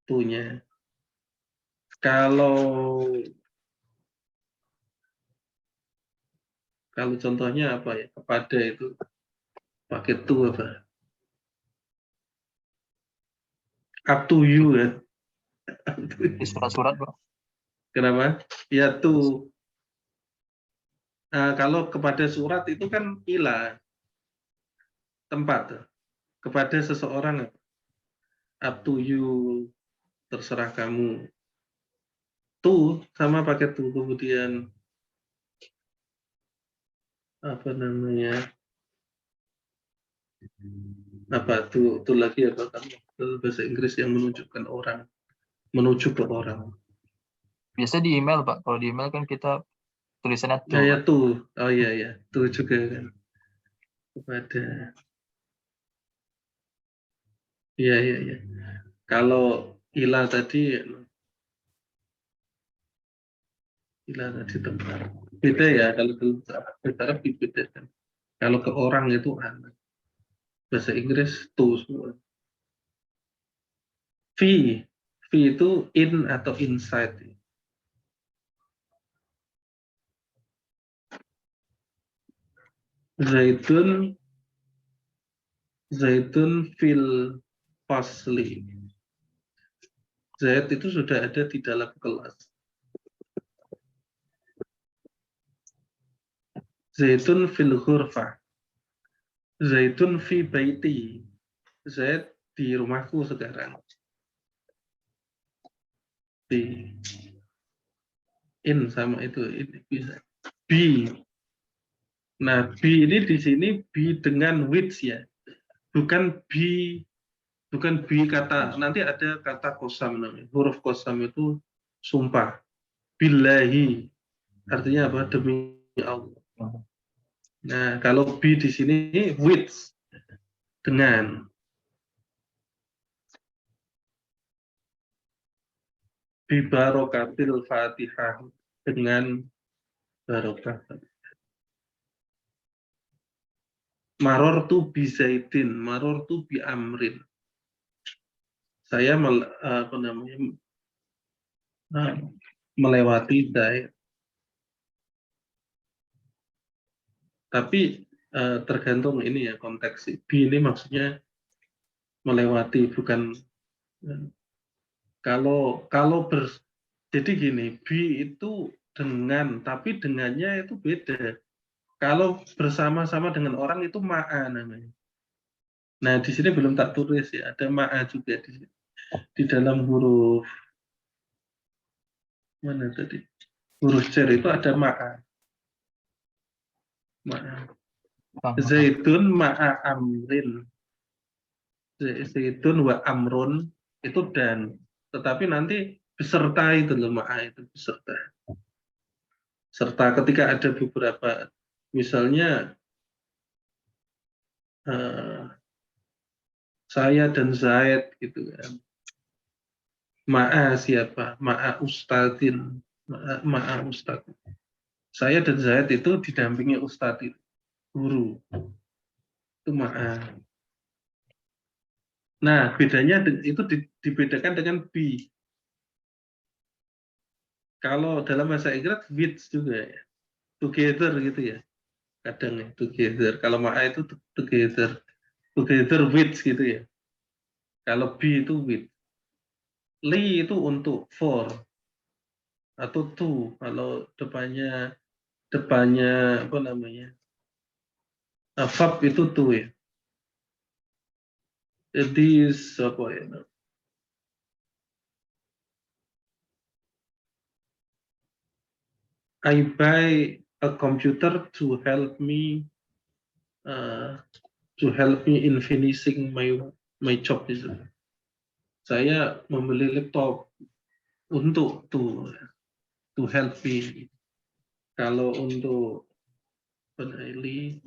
to-nya. Kalau contohnya apa ya? Kepada itu pakai to apa? Up to you ya. Di surat-surat, Pak. Kenapa? Ya to. Nah, kalau kepada surat itu kan ila tempat kepada seseorang up to you, terserah kamu. To sama pakai to, kemudian apa namanya? Apa to lagi apa kamu? Bahasa Inggris yang menunjukkan orang, menuju ke orang. Biasa di email, Pak. Kalau di email kan kita tulisannya to, Ya Pak. to. Oh iya ya, to juga kan. Kepada. Iya. Kalau ila tadi tempat. Beda ya kalau bahasa Arab dibedakan. Kalau ke orang itu anak. Bahasa Inggris to semua. V itu in atau inside. Zaitun fil fasli. Zaid itu sudah ada di dalam kelas. Zaitun fil ghurfah. Zaitun fi baiti. Zaid di rumahku sekarang. Di in sama itu ini bisa. B. Nah, B ini di sini B dengan which ya. Bukan B kata, nanti ada kata kosam namanya. Huruf kosam itu sumpah. Billahi. Artinya apa? Demi Allah. Nah, kalau B di sini with dengan. Bi barokatil Fatihah, dengan barokah. Maror tu bi Zaidin, maror tu bi Amrin. Saya melewati Zaid. Tapi tergantung ini ya konteks. Bi ini maksudnya melewati, bukan jadi gini, bi itu dengan, tapi dengannya itu beda. Kalau bersama-sama dengan orang itu ma'a namanya. Nah, di sini belum tak tulis ya, ada ma'a juga di dalam huruf mana tadi? Huruf jar itu ada ma'a. Zaitun ma'a amrin. Zaitun wa amrun itu dan. Tetapi nanti beserta itu loh, ma'a itu beserta. Serta ketika ada beberapa, misalnya saya dan Zaid gitu kan. Ma'a siapa? Ma'a ustadin. Ma'a ustadin. Saya dan Zaid itu didampingi ustadz, guru. Itu ma'a. Nah, bedanya itu dibedakan dengan be. Kalau dalam bahasa Inggris with juga ya. Together gitu ya. Kadang ya, together. Kalau ma'a itu together. Together with gitu ya. Kalau be itu with. Li itu untuk, for, atau to. Kalau depannya apa namanya? Verb itu to ya. Jadi apa ya? I buy a computer to help me in finishing my job itu. Saya membeli laptop untuk to help me. Kalau untuk li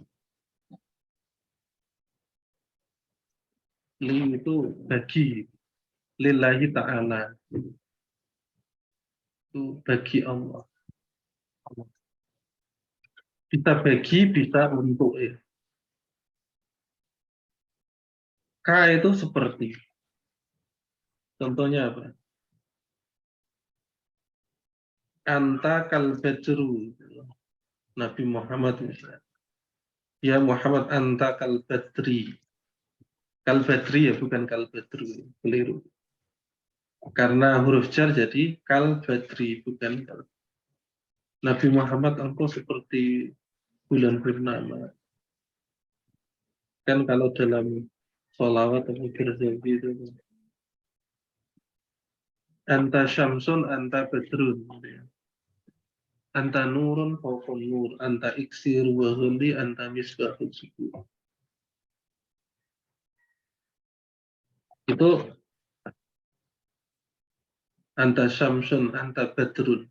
itu bagi, lillahi ta'ala, itu bagi Allah. Bisa bagi, bisa untuk ya. K itu seperti. Contohnya apa? anta kal badru. Nabi Muhammad misalnya. Ya Muhammad anta kal badri. Kal badri ya, bukan kal badru. Keliru. Karena huruf jar jadi kal badri, bukan kal. Nabi Muhammad engkau seperti bulan purnama. Kan kalau dalam sholawat atau berzabi itu anta syamsun, anta badrun. Anta nurun fawqan nur, anta iksir wa ghulli, anta misbahul subuh. Itu anta syamsun, anta badrun.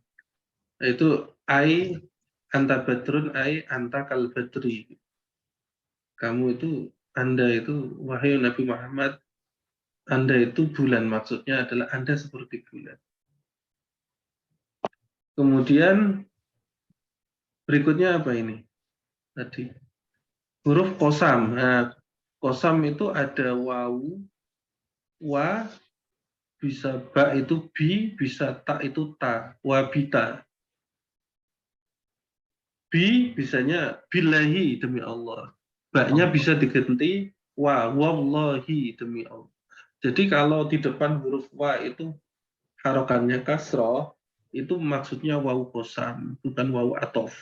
Itu ai, anta badrun, ai, anta kal badri. Kamu itu, Anda itu, wahai Nabi Muhammad, Anda itu bulan. Maksudnya adalah Anda seperti bulan. Kemudian berikutnya apa ini? Tadi huruf qasam. Nah, qasam itu ada wawu, wa, bisa ba itu bi, bisa ta itu ta, wabita. Bi bisanya billahi demi Allah. Ba-nya bisa diganti wa, wallahi demi Allah. Jadi kalau di depan huruf wa itu harokannya kasroh, itu maksudnya wawu qasam, bukan wawu atof.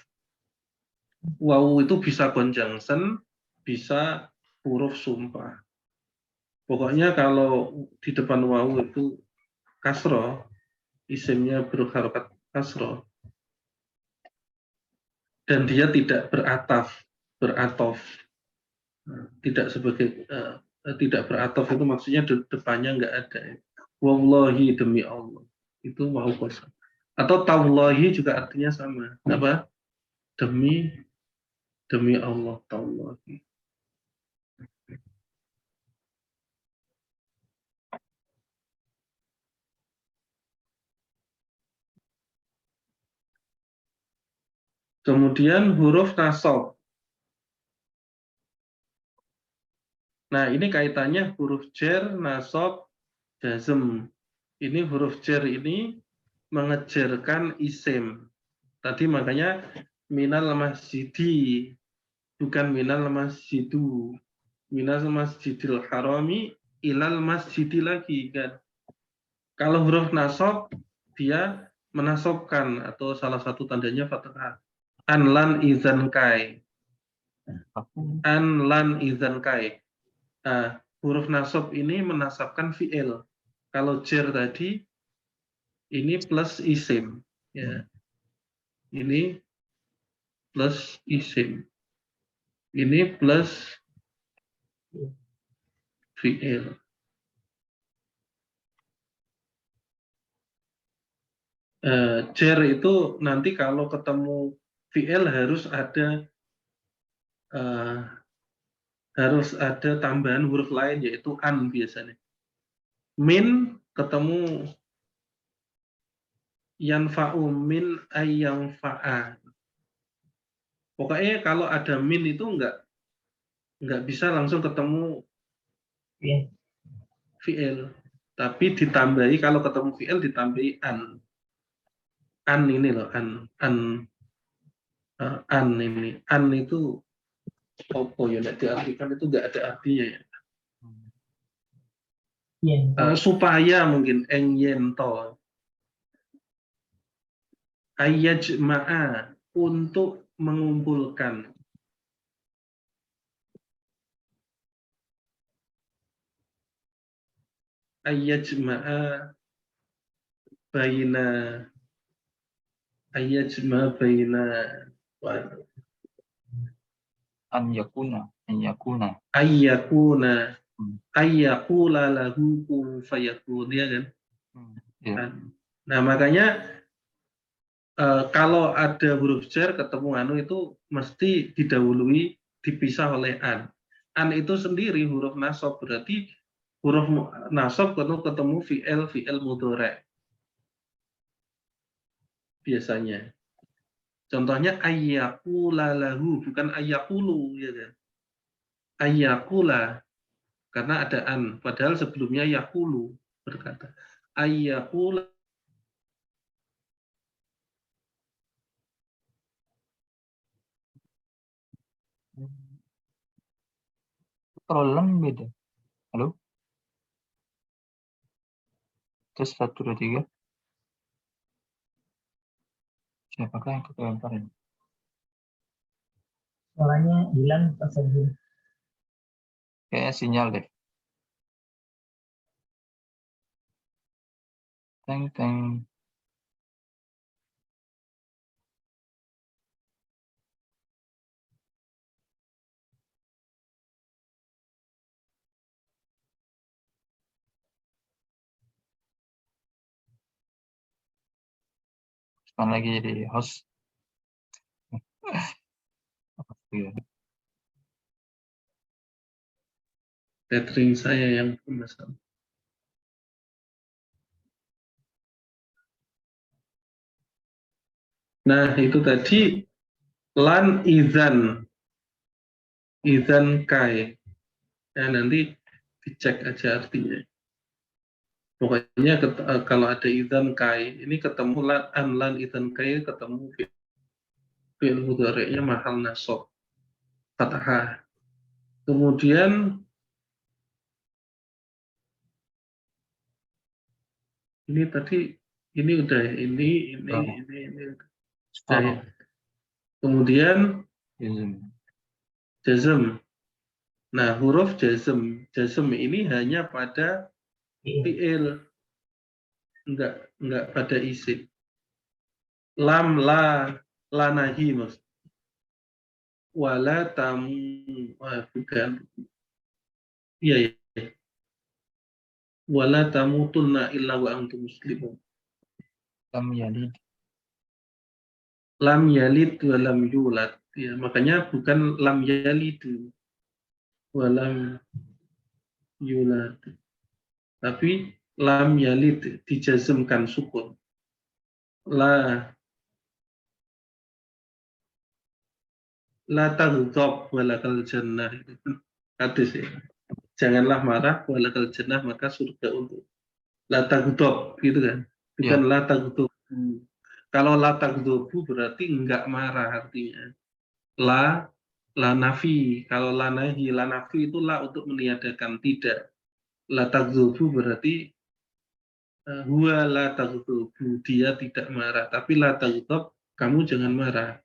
Wawu itu bisa conjunction, bisa huruf sumpah. Pokoknya kalau di depan wawu itu kasroh, isimnya berharokat kasroh, dan dia tidak beratof. Tidak sebagai tidak beratof itu maksudnya depannya nggak ada. Wallahi demi Allah. Itu wawu qasam. Atau tallahi juga artinya sama. Apa? Demi Allah, tallahi. Kemudian huruf nasab. Nah, ini kaitannya huruf jar, nasab, jazm. Ini huruf jar ini mengejarkan isim. Tadi makanya minal masjidi, bukan minal masjidu. Minal masjidil harami ilal masjidi lagi kan. Kalau huruf nasab dia menasobkan atau salah satu tandanya fathah. An lan izan kai. An lan izan kai. Nah, huruf nasab ini menasabkan fi'il. Kalau jar tadi ini plus isim. Ya. Ini plus isim. Ini plus fi'il. Jar itu nanti kalau ketemu fi'il harus ada tambahan huruf lain yaitu an biasanya. Min ketemu yanfa'u min ayyanfa'a. Pokoknya kalau ada min itu nggak bisa langsung ketemu fi'il. Tapi ditambahi, kalau ketemu fi'il ditambahi an. An ini loh, an ini. An itu apa ya, nggak diartikan itu nggak ada artinya ya. Supaya mungkin yento. Ayyajma'a, untuk mengumpulkan. Ayyajma'a baina An yakuna. ayyakula lahu kun fayakun, ya kan? Ya. Nah, makanya kalau ada huruf jar ketemu anu itu mesti didahului dipisah oleh an. An itu sendiri huruf nasab, berarti huruf nasab ketemu fi'il mudhari'. Biasanya. Contohnya ayyakula lahu, bukan ayyakulu, ya kan? Ayyakula, karena ada an, padahal sebelumnya yakulu berkata. Ayyakula Kalau lem beda. Halo? Tes 1, 2, 3. Siapakah yang kelempar ini? Suaranya hilang pas lagi. Kayaknya sinyal deh. Teng teng. Sekarang lagi jadi host. Iya. Tethering saya yang bermasalah. Nah, itu tadi lan izan kai. Ya, nanti dicek aja artinya. Pokoknya kalau ada izan kai, ini ketemu lan izan kai ketemu fi'il mudhari'nya mahal nasab fathah. Kemudian ini tadi ini udah ya, ini udah ya. Kemudian jazm. Nah, huruf jazm ini hanya pada fi'il, enggak pada isim. Lam la nahi mas. Wala tamu bukan. Iya ya. Wala tamutunna illa wa antum muslimun. Lam yalid. Lam yalid wa lam yulad. Ya, makanya bukan lam yalidu wa lam yulad. Tapi lam yalid dijazmkan sukun. La taghdab walakal jannah. Hadis ya. Janganlah marah walakal jannah, maka surga untuk. La taghdab gitu kan. Bukan la taghdab. Kalau la taghdhabu berarti enggak marah artinya. La nafi. Kalau la nahi, la nafi itu la untuk meniadakan, tidak. La taghdhabu berarti huwa la taghdhabu, dia tidak marah. Tapi la taghdhab, kamu jangan marah.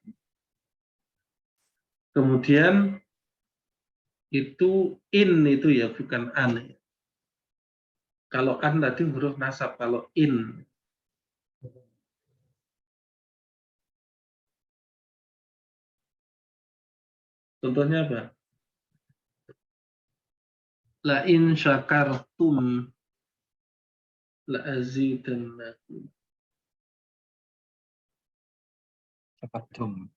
Kemudian itu itu ya, bukan an. Kalau an tadi huruf nasab, kalau in. Contohnya apa? La in syakartum la azidannakum. Syakartum.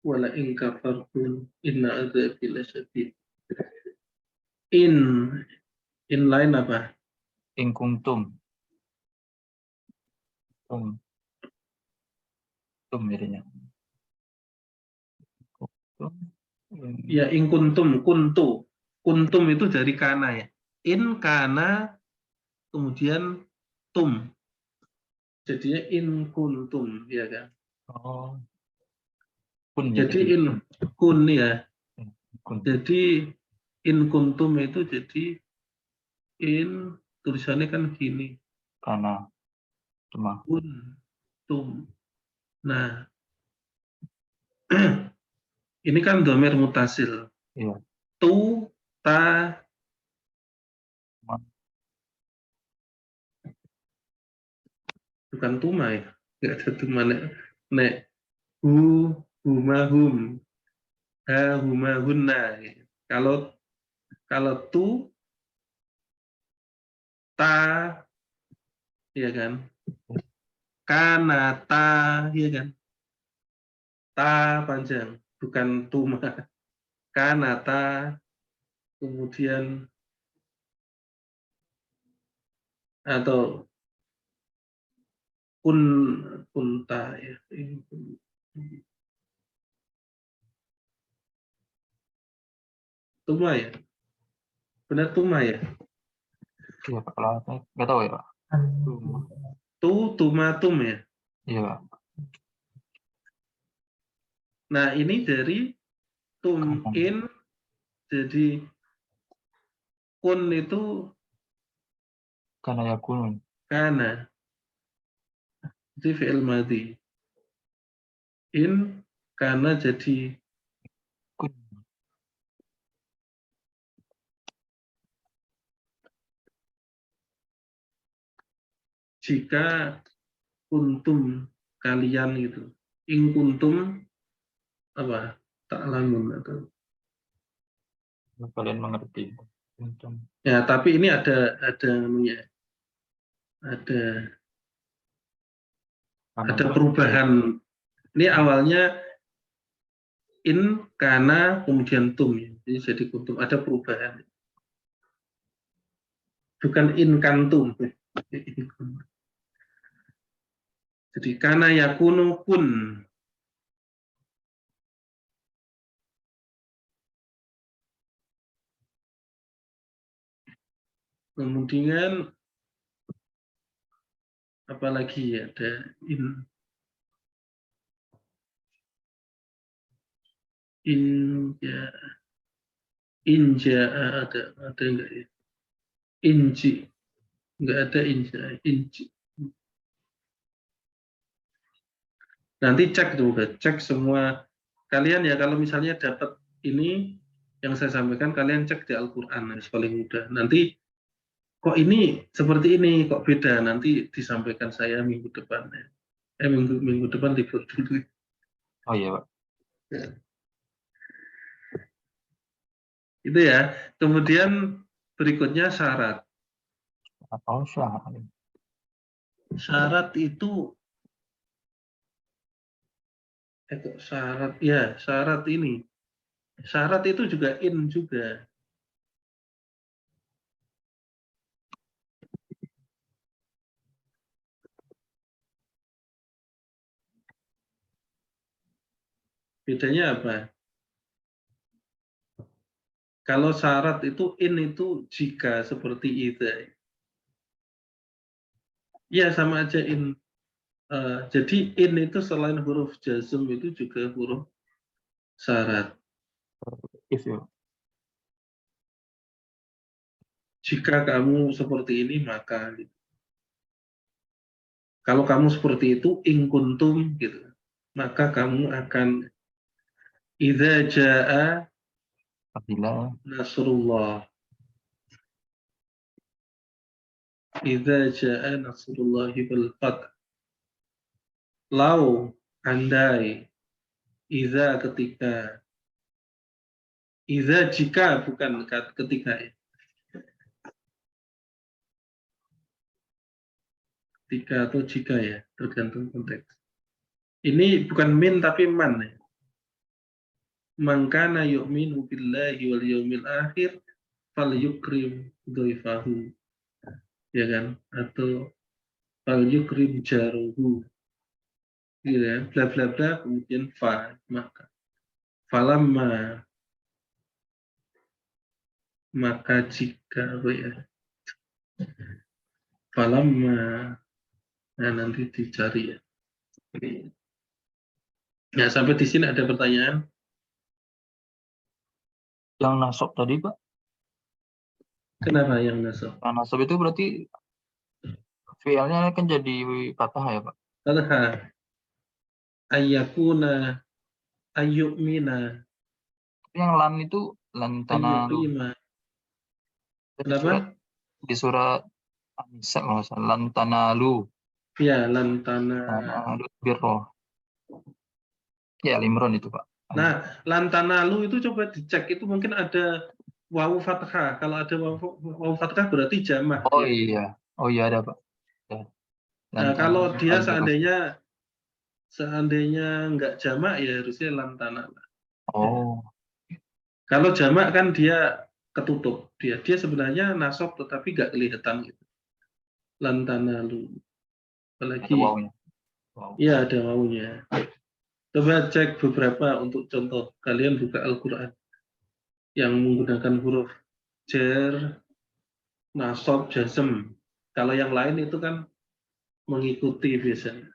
Wala in kafartum inna adzabi lasyadid. In lain apa? In kuntum. Tum jadinya. Ya, in kuntum, kuntum itu dari kana ya. In kana kemudian tum. Jadinya in kuntum, ya kan? Oh. Kun Jadi in kun ya. kun. Jadi in kuntum itu jadi in, tulisannya kan gini. Karena cuma Kuntum. Nah, ini kan dhamir mutasil. iya. Tu, ta, bukan tuma ya. Nggak ada tuma. Nek, hu, huma, hum. Ha, huma, hunna. Kalau tu, ta, ya kan? Kanata, ya kan? Ta panjang, bukan tuma. Kanata, kemudian atau kunta ya. Tuma ya. Benar tuma ya. Iya Pak, kalau nggak tahu ya Pak. Tumatum ya. Iya Pak. Nah, ini dari tum in Jadi kun itu Karena yakun. kana. Itu fi'il madhi. In kana jadi Kun. jika kuntum kalian gitu. In kuntum apa? Ta'lamun atau Kalian mengerti. Untung. ya, tapi ini ada ada perubahan. Ini awalnya in kana kemudian tum ya. Jadi kuntum, ada perubahan. Bukan in kantum. Jadi kana yakunu kun. Kemudian apalagi ya, ada inja ada enggak ya? Inji enggak ada inji. Nanti cek juga, cek semua kalian ya, kalau misalnya dapat ini yang saya sampaikan, kalian cek di Al-Qur'an, paling mudah. Nanti kok ini seperti ini, kok beda, nanti disampaikan saya minggu depan ya. Minggu depan libur dulu. Oh iya, Pak. Ya. Itu ya. Kemudian berikutnya syarat. Atau syarat. Syarat itu syarat ya, syarat ini. Syarat itu juga in juga. Bedanya apa? Kalau syarat itu in itu jika, seperti itu. Ya sama aja in. Jadi in itu selain huruf jazm itu juga huruf syarat. If ya. Jika kamu seperti ini maka gitu. Kalau kamu seperti itu in kuntum gitu, maka kamu akan idza jaa Apabila nasrullah. Idza jaa nasrullahi wal fath. Lau, andai, idza ketika, idza jika, bukan ketika ya. Ketika atau jika ya, tergantung konteks. Ini bukan min tapi man ya. Man kana yu'minu billahi wal yawmil akhir falyukrim dhaifahu. Ya kan? Atau falyukrim jaruhu. Gitu ya. Bla bla bla, kemudian fa, maka. Falamma, maka jika, apa ya? Falamma, nah nanti dicari ya. Nah, sampai di sini ada pertanyaan? yang nasab tadi, Pak. Kenapa yang nasab? Yang nasab itu berarti fi'ilnya kan jadi fathah ya, Pak. Fathah. Ayyakuna, ayyukmina, Yang lan itu lan tanalu. ayyuqima. Di Kenapa? surat An-Nisa kalau nggak salah, lan tanalu. Ya, lantana. Tanalu birroh. Ya, Al-Imran itu, Pak. Nah, lantanalu itu coba dicek, itu mungkin ada wawu fathah. Kalau ada wawu fathah berarti jamak. Oh Ya. iya. Oh iya ada, Pak. Ya. Nah, Lan kalau tanalu dia al-birroh. seandainya nggak jamak ya harusnya lantana. Oh. Kalau jamak kan dia ketutup. Dia sebenarnya nasab tetapi nggak kelihatan gitu. Lantanalu. Apalagi Ada wawunya. Wow. ya ada wawunya. Coba cek beberapa untuk contoh. Kalian buka Al-Quran yang menggunakan huruf jar, nasab, jazm. Kalau yang lain itu kan mengikuti biasanya.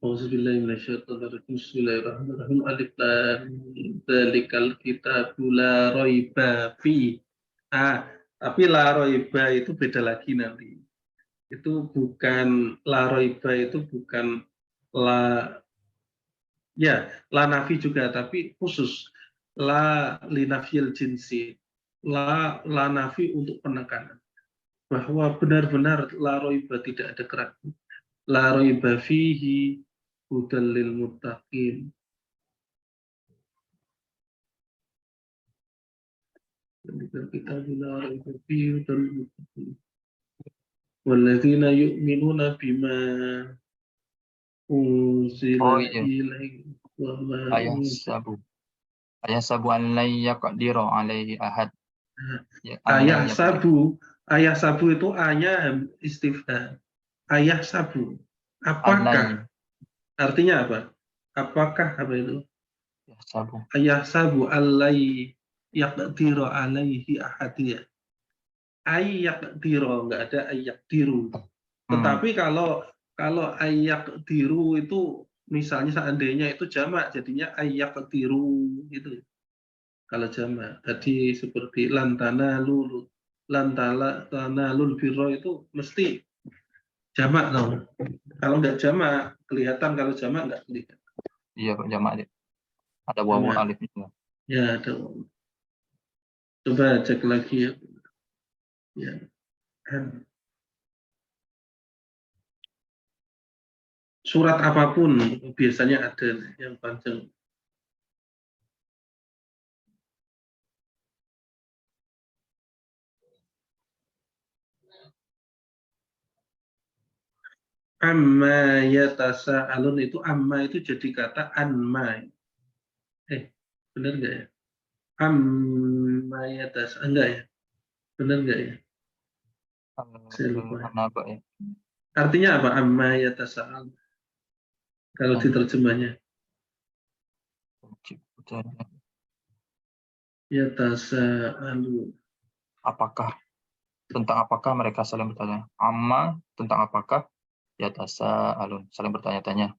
Auzubillahi minasyaitonirrajim. Bismillahirrahmanirrahim. Alif lam mim. Dzalikal kitabu la raiba fi. Tapi la raiba itu beda lagi nanti. Itu bukan la raiba, itu bukan la, ya, la nafi juga, tapi khusus la linafil jinsi. La nafi untuk penekanan. Bahwa benar-benar la raiba, tidak ada keraguan. La raiba fihi hudal lil muttaqin. Kita la raiba fihi hudal lil muttaqin. Walladzina yu'minuna bima unzila Oh iya, ilaika wa ma ayah sabu an la yaqdiru alaihi ahad. Ya, ayah sabu itu ayah istifham. Ayah sabu. Apakah? Artinya apa? Apakah apa itu? Ya sabu. Ayah sabu allai yaqdiru alaihi ahadiyah. Ayyaqdiru, enggak ada ayyaqdiru. Tetapi kalau ayyaqdiru itu misalnya seandainya itu jamak, jadinya ayyaqdiru gitu. Kalau jamak tadi seperti lantana lulu, lantana lul birro itu mesti jamak dong. Kalau enggak jamak kelihatan, kalau jamak enggak kelihatan. Iya Pak, jamak aja. Ada wawu alifnya. Ya, ada. Coba cek lagi ya. Ya. Surat apapun biasanya ada yang panjang. Amma yatasa'alun itu amma itu jadi kata anma. Benar nggak ya? Amma enggak ya? Benar nggak ya? Saya lupa. Ya. Artinya apa? Amma yatasa'alun. Kalau diterjemahnya. Yatasa'alun. Apakah? Tentang apakah mereka saling bertanya? Amma tentang apakah? Yatasa'alun, saling bertanya-tanya.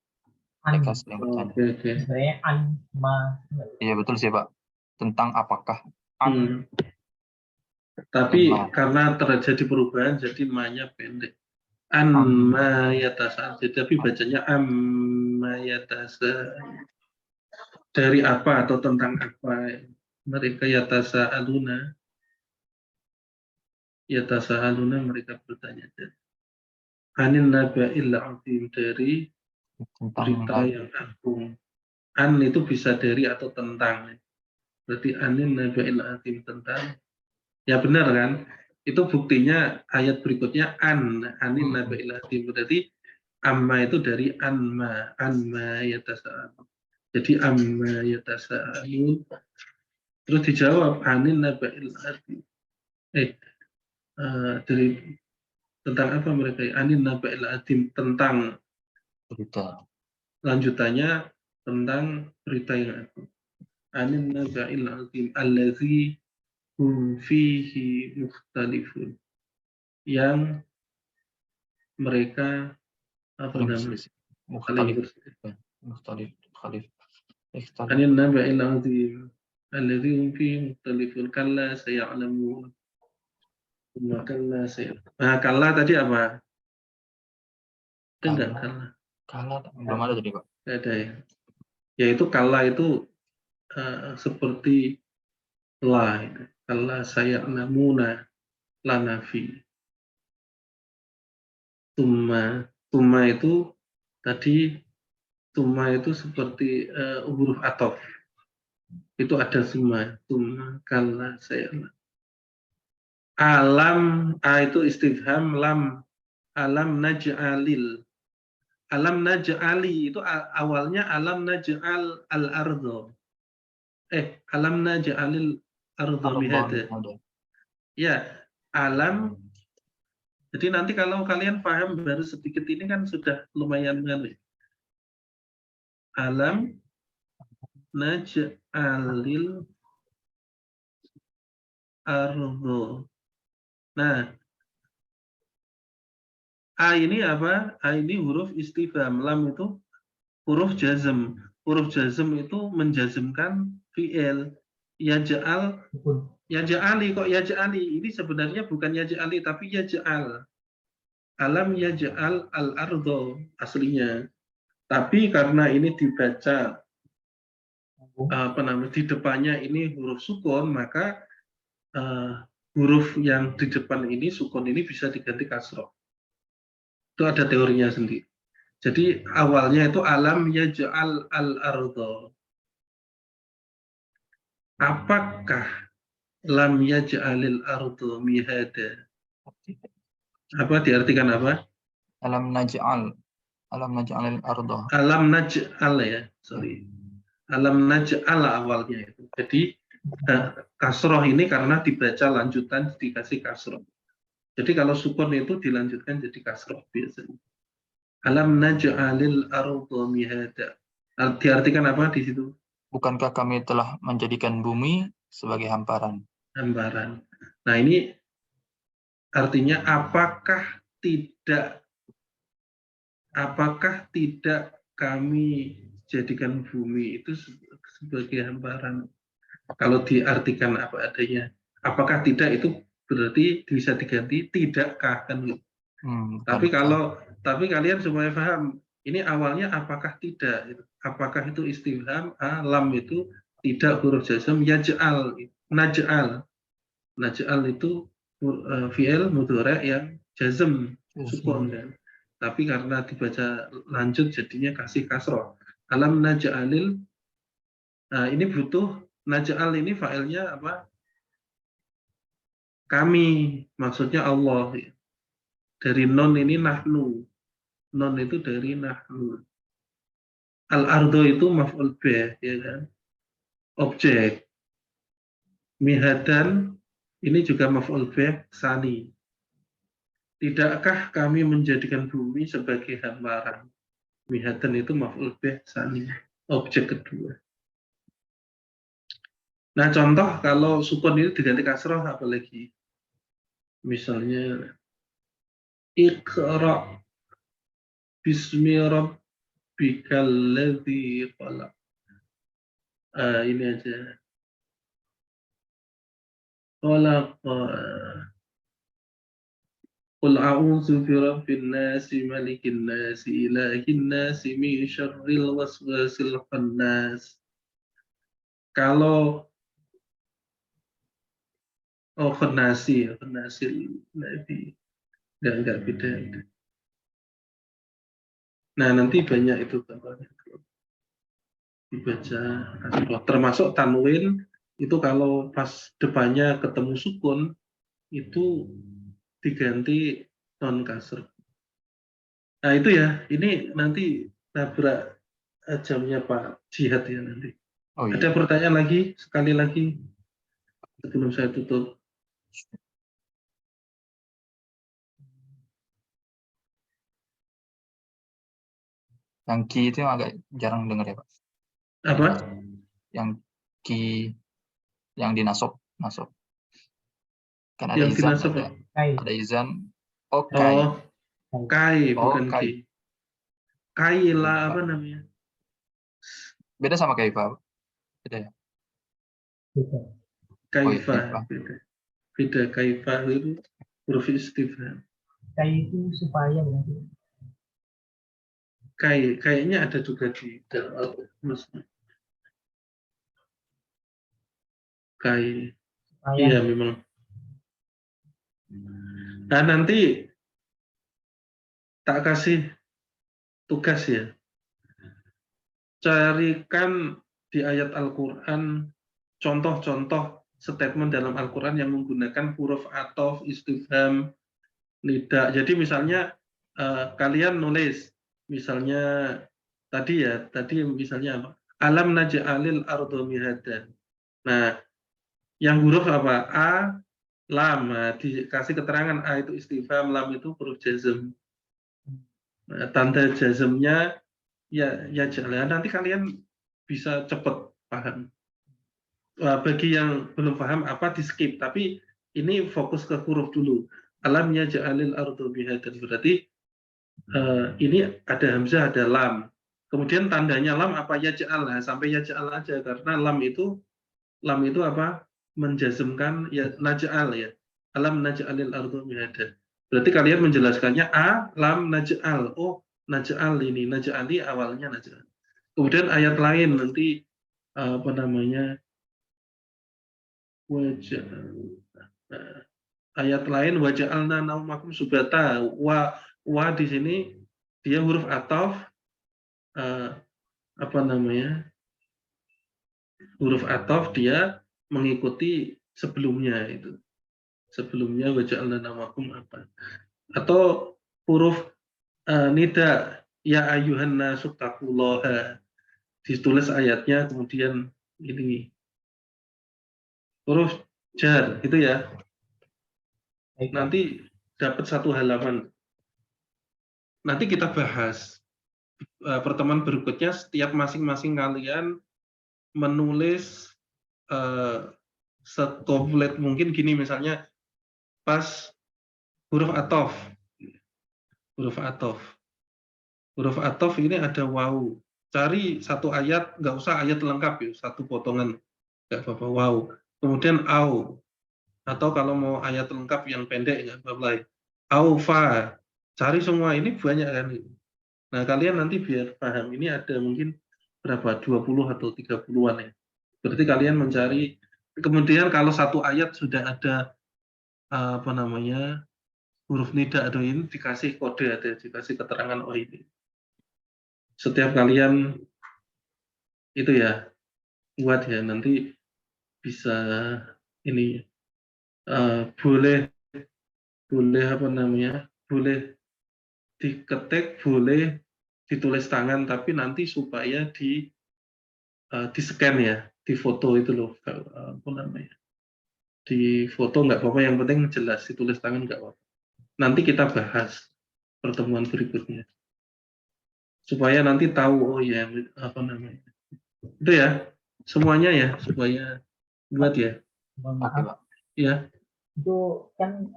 Mereka saling bertanya. Oke. Sebenarnya anma. Iya betul sih Pak. Tentang apakah? Tapi karena terjadi perubahan jadi ma-nya pendek. Amma yatasa'al. Tapi bacanya amma yatasa'al. Dari apa atau tentang apa mereka yatasa'aluna. Yatasa'aluna, mereka bertanya. Anin naba'il azim, dari berita yang agung. An itu bisa dari atau tentang. Berarti anin naba'il azim, tentang. Ya benar kan? Itu buktinya ayat berikutnya anin naba'il azim. Berarti amma itu dari anma yatasa'alun. Jadi amma yatasa'alun. Terus dijawab anin naba'il azim. Dari tentang apa mereka? Anin naba'il azim, tentang berita. Lanjutannya tentang berita yang agung. Anin naba'il azim allazi hum fihi mukhtalifun. Yang mereka saling berselisih. Anin naba'il azim allazi hum fihi mukhtalifun. Kalla saya'lamun. Kalla tadi apa? Enggak, Kalla belum ada tadi Pak. Enggak ada ya. Yaitu kalla itu seperti la. Kalla saya'lamuna la nafi. Tuma itu tadi, tuma itu seperti huruf atof. Itu ada summa. Tuma kalla saya'lam. Alam, itu istifham, lam, alam naj'alil. Alam naj'ali itu awalnya alam naj'al al-ardho. Alam naj'alil ardho mihada. Ya, alam. Jadi nanti kalau kalian paham baru sedikit ini kan sudah lumayan banget. Alam naj'alil ardho. Nah, A ini apa? A ini huruf istifham. Lam itu huruf jazm. Huruf jazm itu menjazmkan fi'il. Yaj'al, Sukun. yaj'ali, kok yaj'ali. Ini sebenarnya bukan yaj'ali, tapi yaj'al. Alam yaj'al al-ardo aslinya. Tapi karena ini dibaca di depannya ini huruf sukun, maka huruf yang di depan ini sukun ini bisa diganti kasroh. Itu ada teorinya sendiri. Jadi awalnya itu alam yaj'al al-ardo. Apakah lam yaj'alil ardo mihada? Apa diartikan apa? Alam naj'alil ardo. Alam naj'al ya, sorry. Alam naj'al awalnya itu. Jadi kasroh ini karena dibaca lanjutan dikasih kasroh. Jadi kalau sukun itu dilanjutkan jadi kasroh biasanya. Alam naj'alil ardo mihada. Diartikan apa di situ? Bukankah kami telah menjadikan bumi sebagai hamparan? Hamparan. Nah ini artinya apakah tidak kami jadikan bumi itu sebagai hamparan? Kalau diartikan apa adanya, apakah tidak itu berarti bisa diganti tidakkah kan? Tapi kalian supaya paham, ini awalnya apakah tidak? Apakah itu istifham? Lam itu tidak huruf jazm, yaj'al, naj'al. Naj'al itu fi'il mudhari' yang jazm, sukun kan. Tapi karena dibaca lanjut jadinya kasih kasroh. Alam naj'alil, ini butuh naj'al ini failnya apa? Kami, maksudnya Allah. Dari non ini nahnu. Non itu dari nahnu. Al-ardo itu maf'ul bih, ya kan? Objek. Mihadan ini juga maf'ul bih sani. Tidakkah kami menjadikan bumi sebagai hamparan? Mihadan itu maf'ul bih sani, objek kedua. Nah, contoh kalau sukun ini diganti kasroh apalagi? Misalnya Iqra bismi rabbikal ladzi khalaq. Ini aja. Khalaq. Qul a'udzu birabbin nasi malikin nasi ilahin nasi min syarril waswasil khannas. Kalau khanasi nabi. Enggak beda. Nah, nanti banyak itu contohnya. Dibaca termasuk tanwin itu kalau pas depannya ketemu sukun itu diganti non kasr. Nah itu ya, ini nanti nabrak jamnya Pak Jihad ya nanti. Oh, iya. Ada pertanyaan lagi sekali lagi sebelum saya tutup. Yang ki itu agak jarang dengar ya Pak. Apa? Yang ki yang dinasab, kan ada Yang izan, dinasab, ada izan. Kai bukan kai. ki. Kaila apa namanya? Beda sama kaifa. Beda ya? Kaifa. Beda kaifa itu huruf istifham. Kai itu supaya berarti. Kayaknya ada juga di dalam Kai. Iya memang. Nah nanti tak kasih tugas ya. Carikan di ayat Al-Quran contoh-contoh statement dalam Al-Quran yang menggunakan huruf athof, istifham, nida. Jadi misalnya kalian nulis, misalnya tadi misalnya apa? Alam naj'alil ardo mihadan. Nah, yang huruf apa? A, lam. Nah, dikasih keterangan A itu istifham, lam itu huruf jazm. Nah, tanda jazmnya ya jalan. Nanti kalian bisa cepat paham. Bagi yang belum paham apa di skip, tapi ini fokus ke huruf dulu. Alam yaj'alil ardo mihadan, berarti ini ada hamzah, ada lam. Kemudian tandanya lam apa yaj'al, nah, sampai yaj'al aja karena lam itu apa? Menjazmkan ya naj'al ya. Alam naj'alil ardu mihada. Berarti kalian menjelaskannya lam naj'al. Oh, naj'al ini, naj'ali awalnya naj'al. Kemudian ayat lain nanti apa namanya? Ayat lain waja'alna naumakum subata. Wa di sini dia huruf ataf apa namanya? Huruf ataf dia mengikuti sebelumnya itu. Sebelumnya waja'alna naumakum apa? Atau huruf nida ya ayuhan nasu taqullaha. Ditulis ayatnya kemudian ini huruf jar itu ya. Baik, Pak. Nanti dapat satu halaman. Nanti kita bahas pertemuan berikutnya setiap masing-masing kalian menulis sekomplit mungkin gini misalnya pas huruf atof. Huruf atof ini ada waw. Cari satu ayat, nggak usah ayat lengkap ya, satu potongan nggak apa-apa waw. Kemudian au, atau kalau mau ayat lengkap yang pendek nggak apa-apa. Aufa, cari semua ini banyak kan. Nah kalian nanti biar paham ini ada mungkin berapa 20 atau 30-an ya. Berarti kalian mencari, kemudian kalau satu ayat sudah ada apa namanya huruf nida atau ini dikasih kode, ada dikasih keterangan oh ini. Setiap kalian itu ya buat ya nanti bisa ini boleh apa namanya boleh diketik, boleh ditulis tangan, tapi nanti supaya di scan ya, di foto itu loh apa namanya, di foto nggak apa-apa, yang penting jelas ditulis tangan nggak apa-apa. Nanti kita bahas pertemuan berikutnya supaya nanti tahu oh ya apa namanya itu ya semuanya ya supaya buat ya Mohon Oke, maaf, Pak. ya itu kan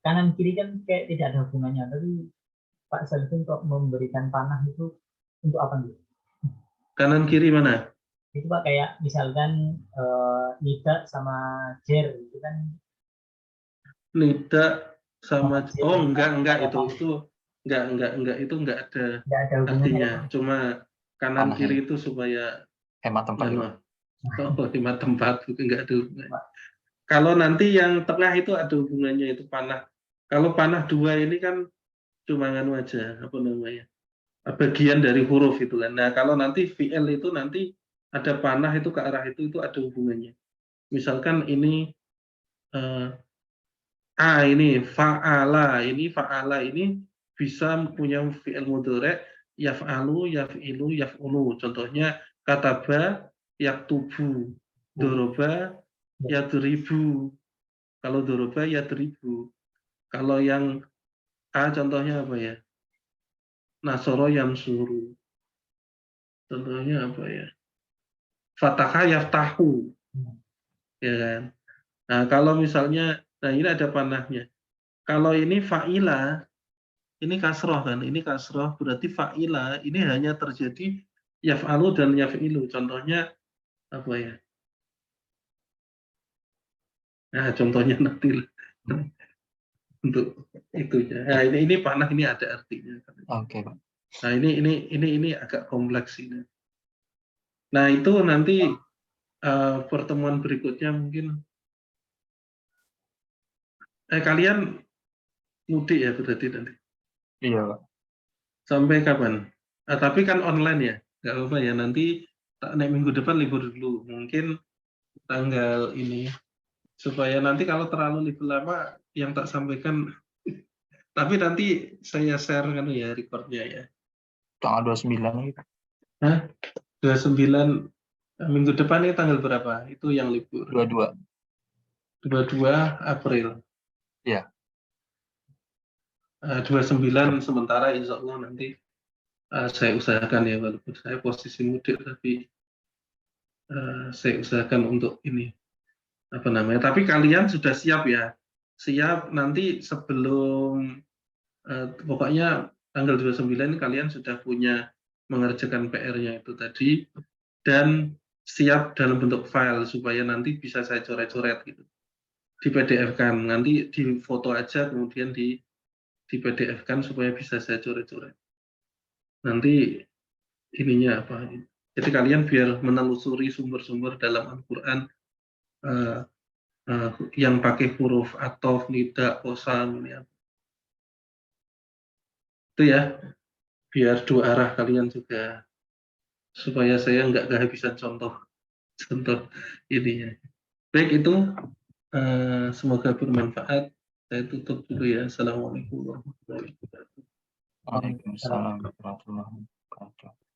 kanan kiri kan kayak tidak ada hubungannya, tapi Pak Salifin kok memberikan panah itu untuk apa gitu? kanan kiri mana Itu Pak kayak misalkan nida sama jer itu kan nida sama jer oh itu kan enggak kayak itu enggak itu enggak ada tidak ada hubungannya ya, artinya Pak. cuma kanan Panah kiri itu supaya hemat tempat ya, Pak. lima tempat itu enggak ada hubungannya. Pak. Kalau nanti yang tengah itu ada hubungannya itu panah. Kalau panah dua ini kan cuma nganu aja apa namanya bagian dari huruf itu kan. Nah kalau nanti VL itu nanti ada panah itu ke arah itu ada hubungannya. Misalkan ini ini fa'ala ini bisa punya fi'il mudhari' yaf'alu, yaf'ilu, yaf'ulu. Contohnya kataba, yaktubu, doroba, yadribu. Kalau doroba, yadribu. Kalau yang contohnya apa ya? Nasoro yansuru. Contohnya apa ya? Fataha yaftahu. Ya kan? Nah, kalau misalnya, nah ini ada panahnya. Kalau ini fa'ila, ini kasroh kan, ini kasroh berarti fa'ila ini hanya terjadi yaf'alu dan yaf'ilu. Contohnya apa ya? Nah, contohnya nanti untuk itu ya. Nah, ini panah ini ada artinya. Oke, Pak. Nah, ini agak kompleks ini. Nah, itu nanti pertemuan berikutnya mungkin kalian mudik ya berarti nanti. Iya, Pak. Sampai kapan? Tapi kan online ya, nggak apa-apa ya. Nanti naik minggu depan libur dulu, mungkin tanggal ini supaya nanti kalau terlalu libur lama yang tak sampaikan. Tapi nanti saya share kan ya recordnya ya. Tanggal 29 lagi, Pak. Hah? 29 minggu depan ini tanggal berapa? Itu yang libur. 22. 22 April. Iya. 29 sementara insya Allah nanti saya usahakan ya walaupun saya posisi mudik tapi saya usahakan untuk ini apa namanya. Tapi kalian sudah siap ya? Siap nanti sebelum pokoknya tanggal 29 kalian sudah punya mengerjakan PR-nya itu tadi, dan siap dalam bentuk file supaya nanti bisa saya coret-coret gitu. Di PDF-kan, nanti di foto aja kemudian di PDF-kan supaya bisa saya coret-coret. Nanti ininya apa? Jadi kalian biar menelusuri sumber-sumber dalam Al-Qur'an yang pakai huruf athof, nida, qasam ini apa. Itu ya, biar dua arah kalian juga supaya saya nggak kehabisan contoh ininya. Baik, itu semoga bermanfaat. Saya tutup dulu ya. Assalamualaikum warahmatullahi wabarakatuh. Waalaikumsalam warahmatullahi wabarakatuh.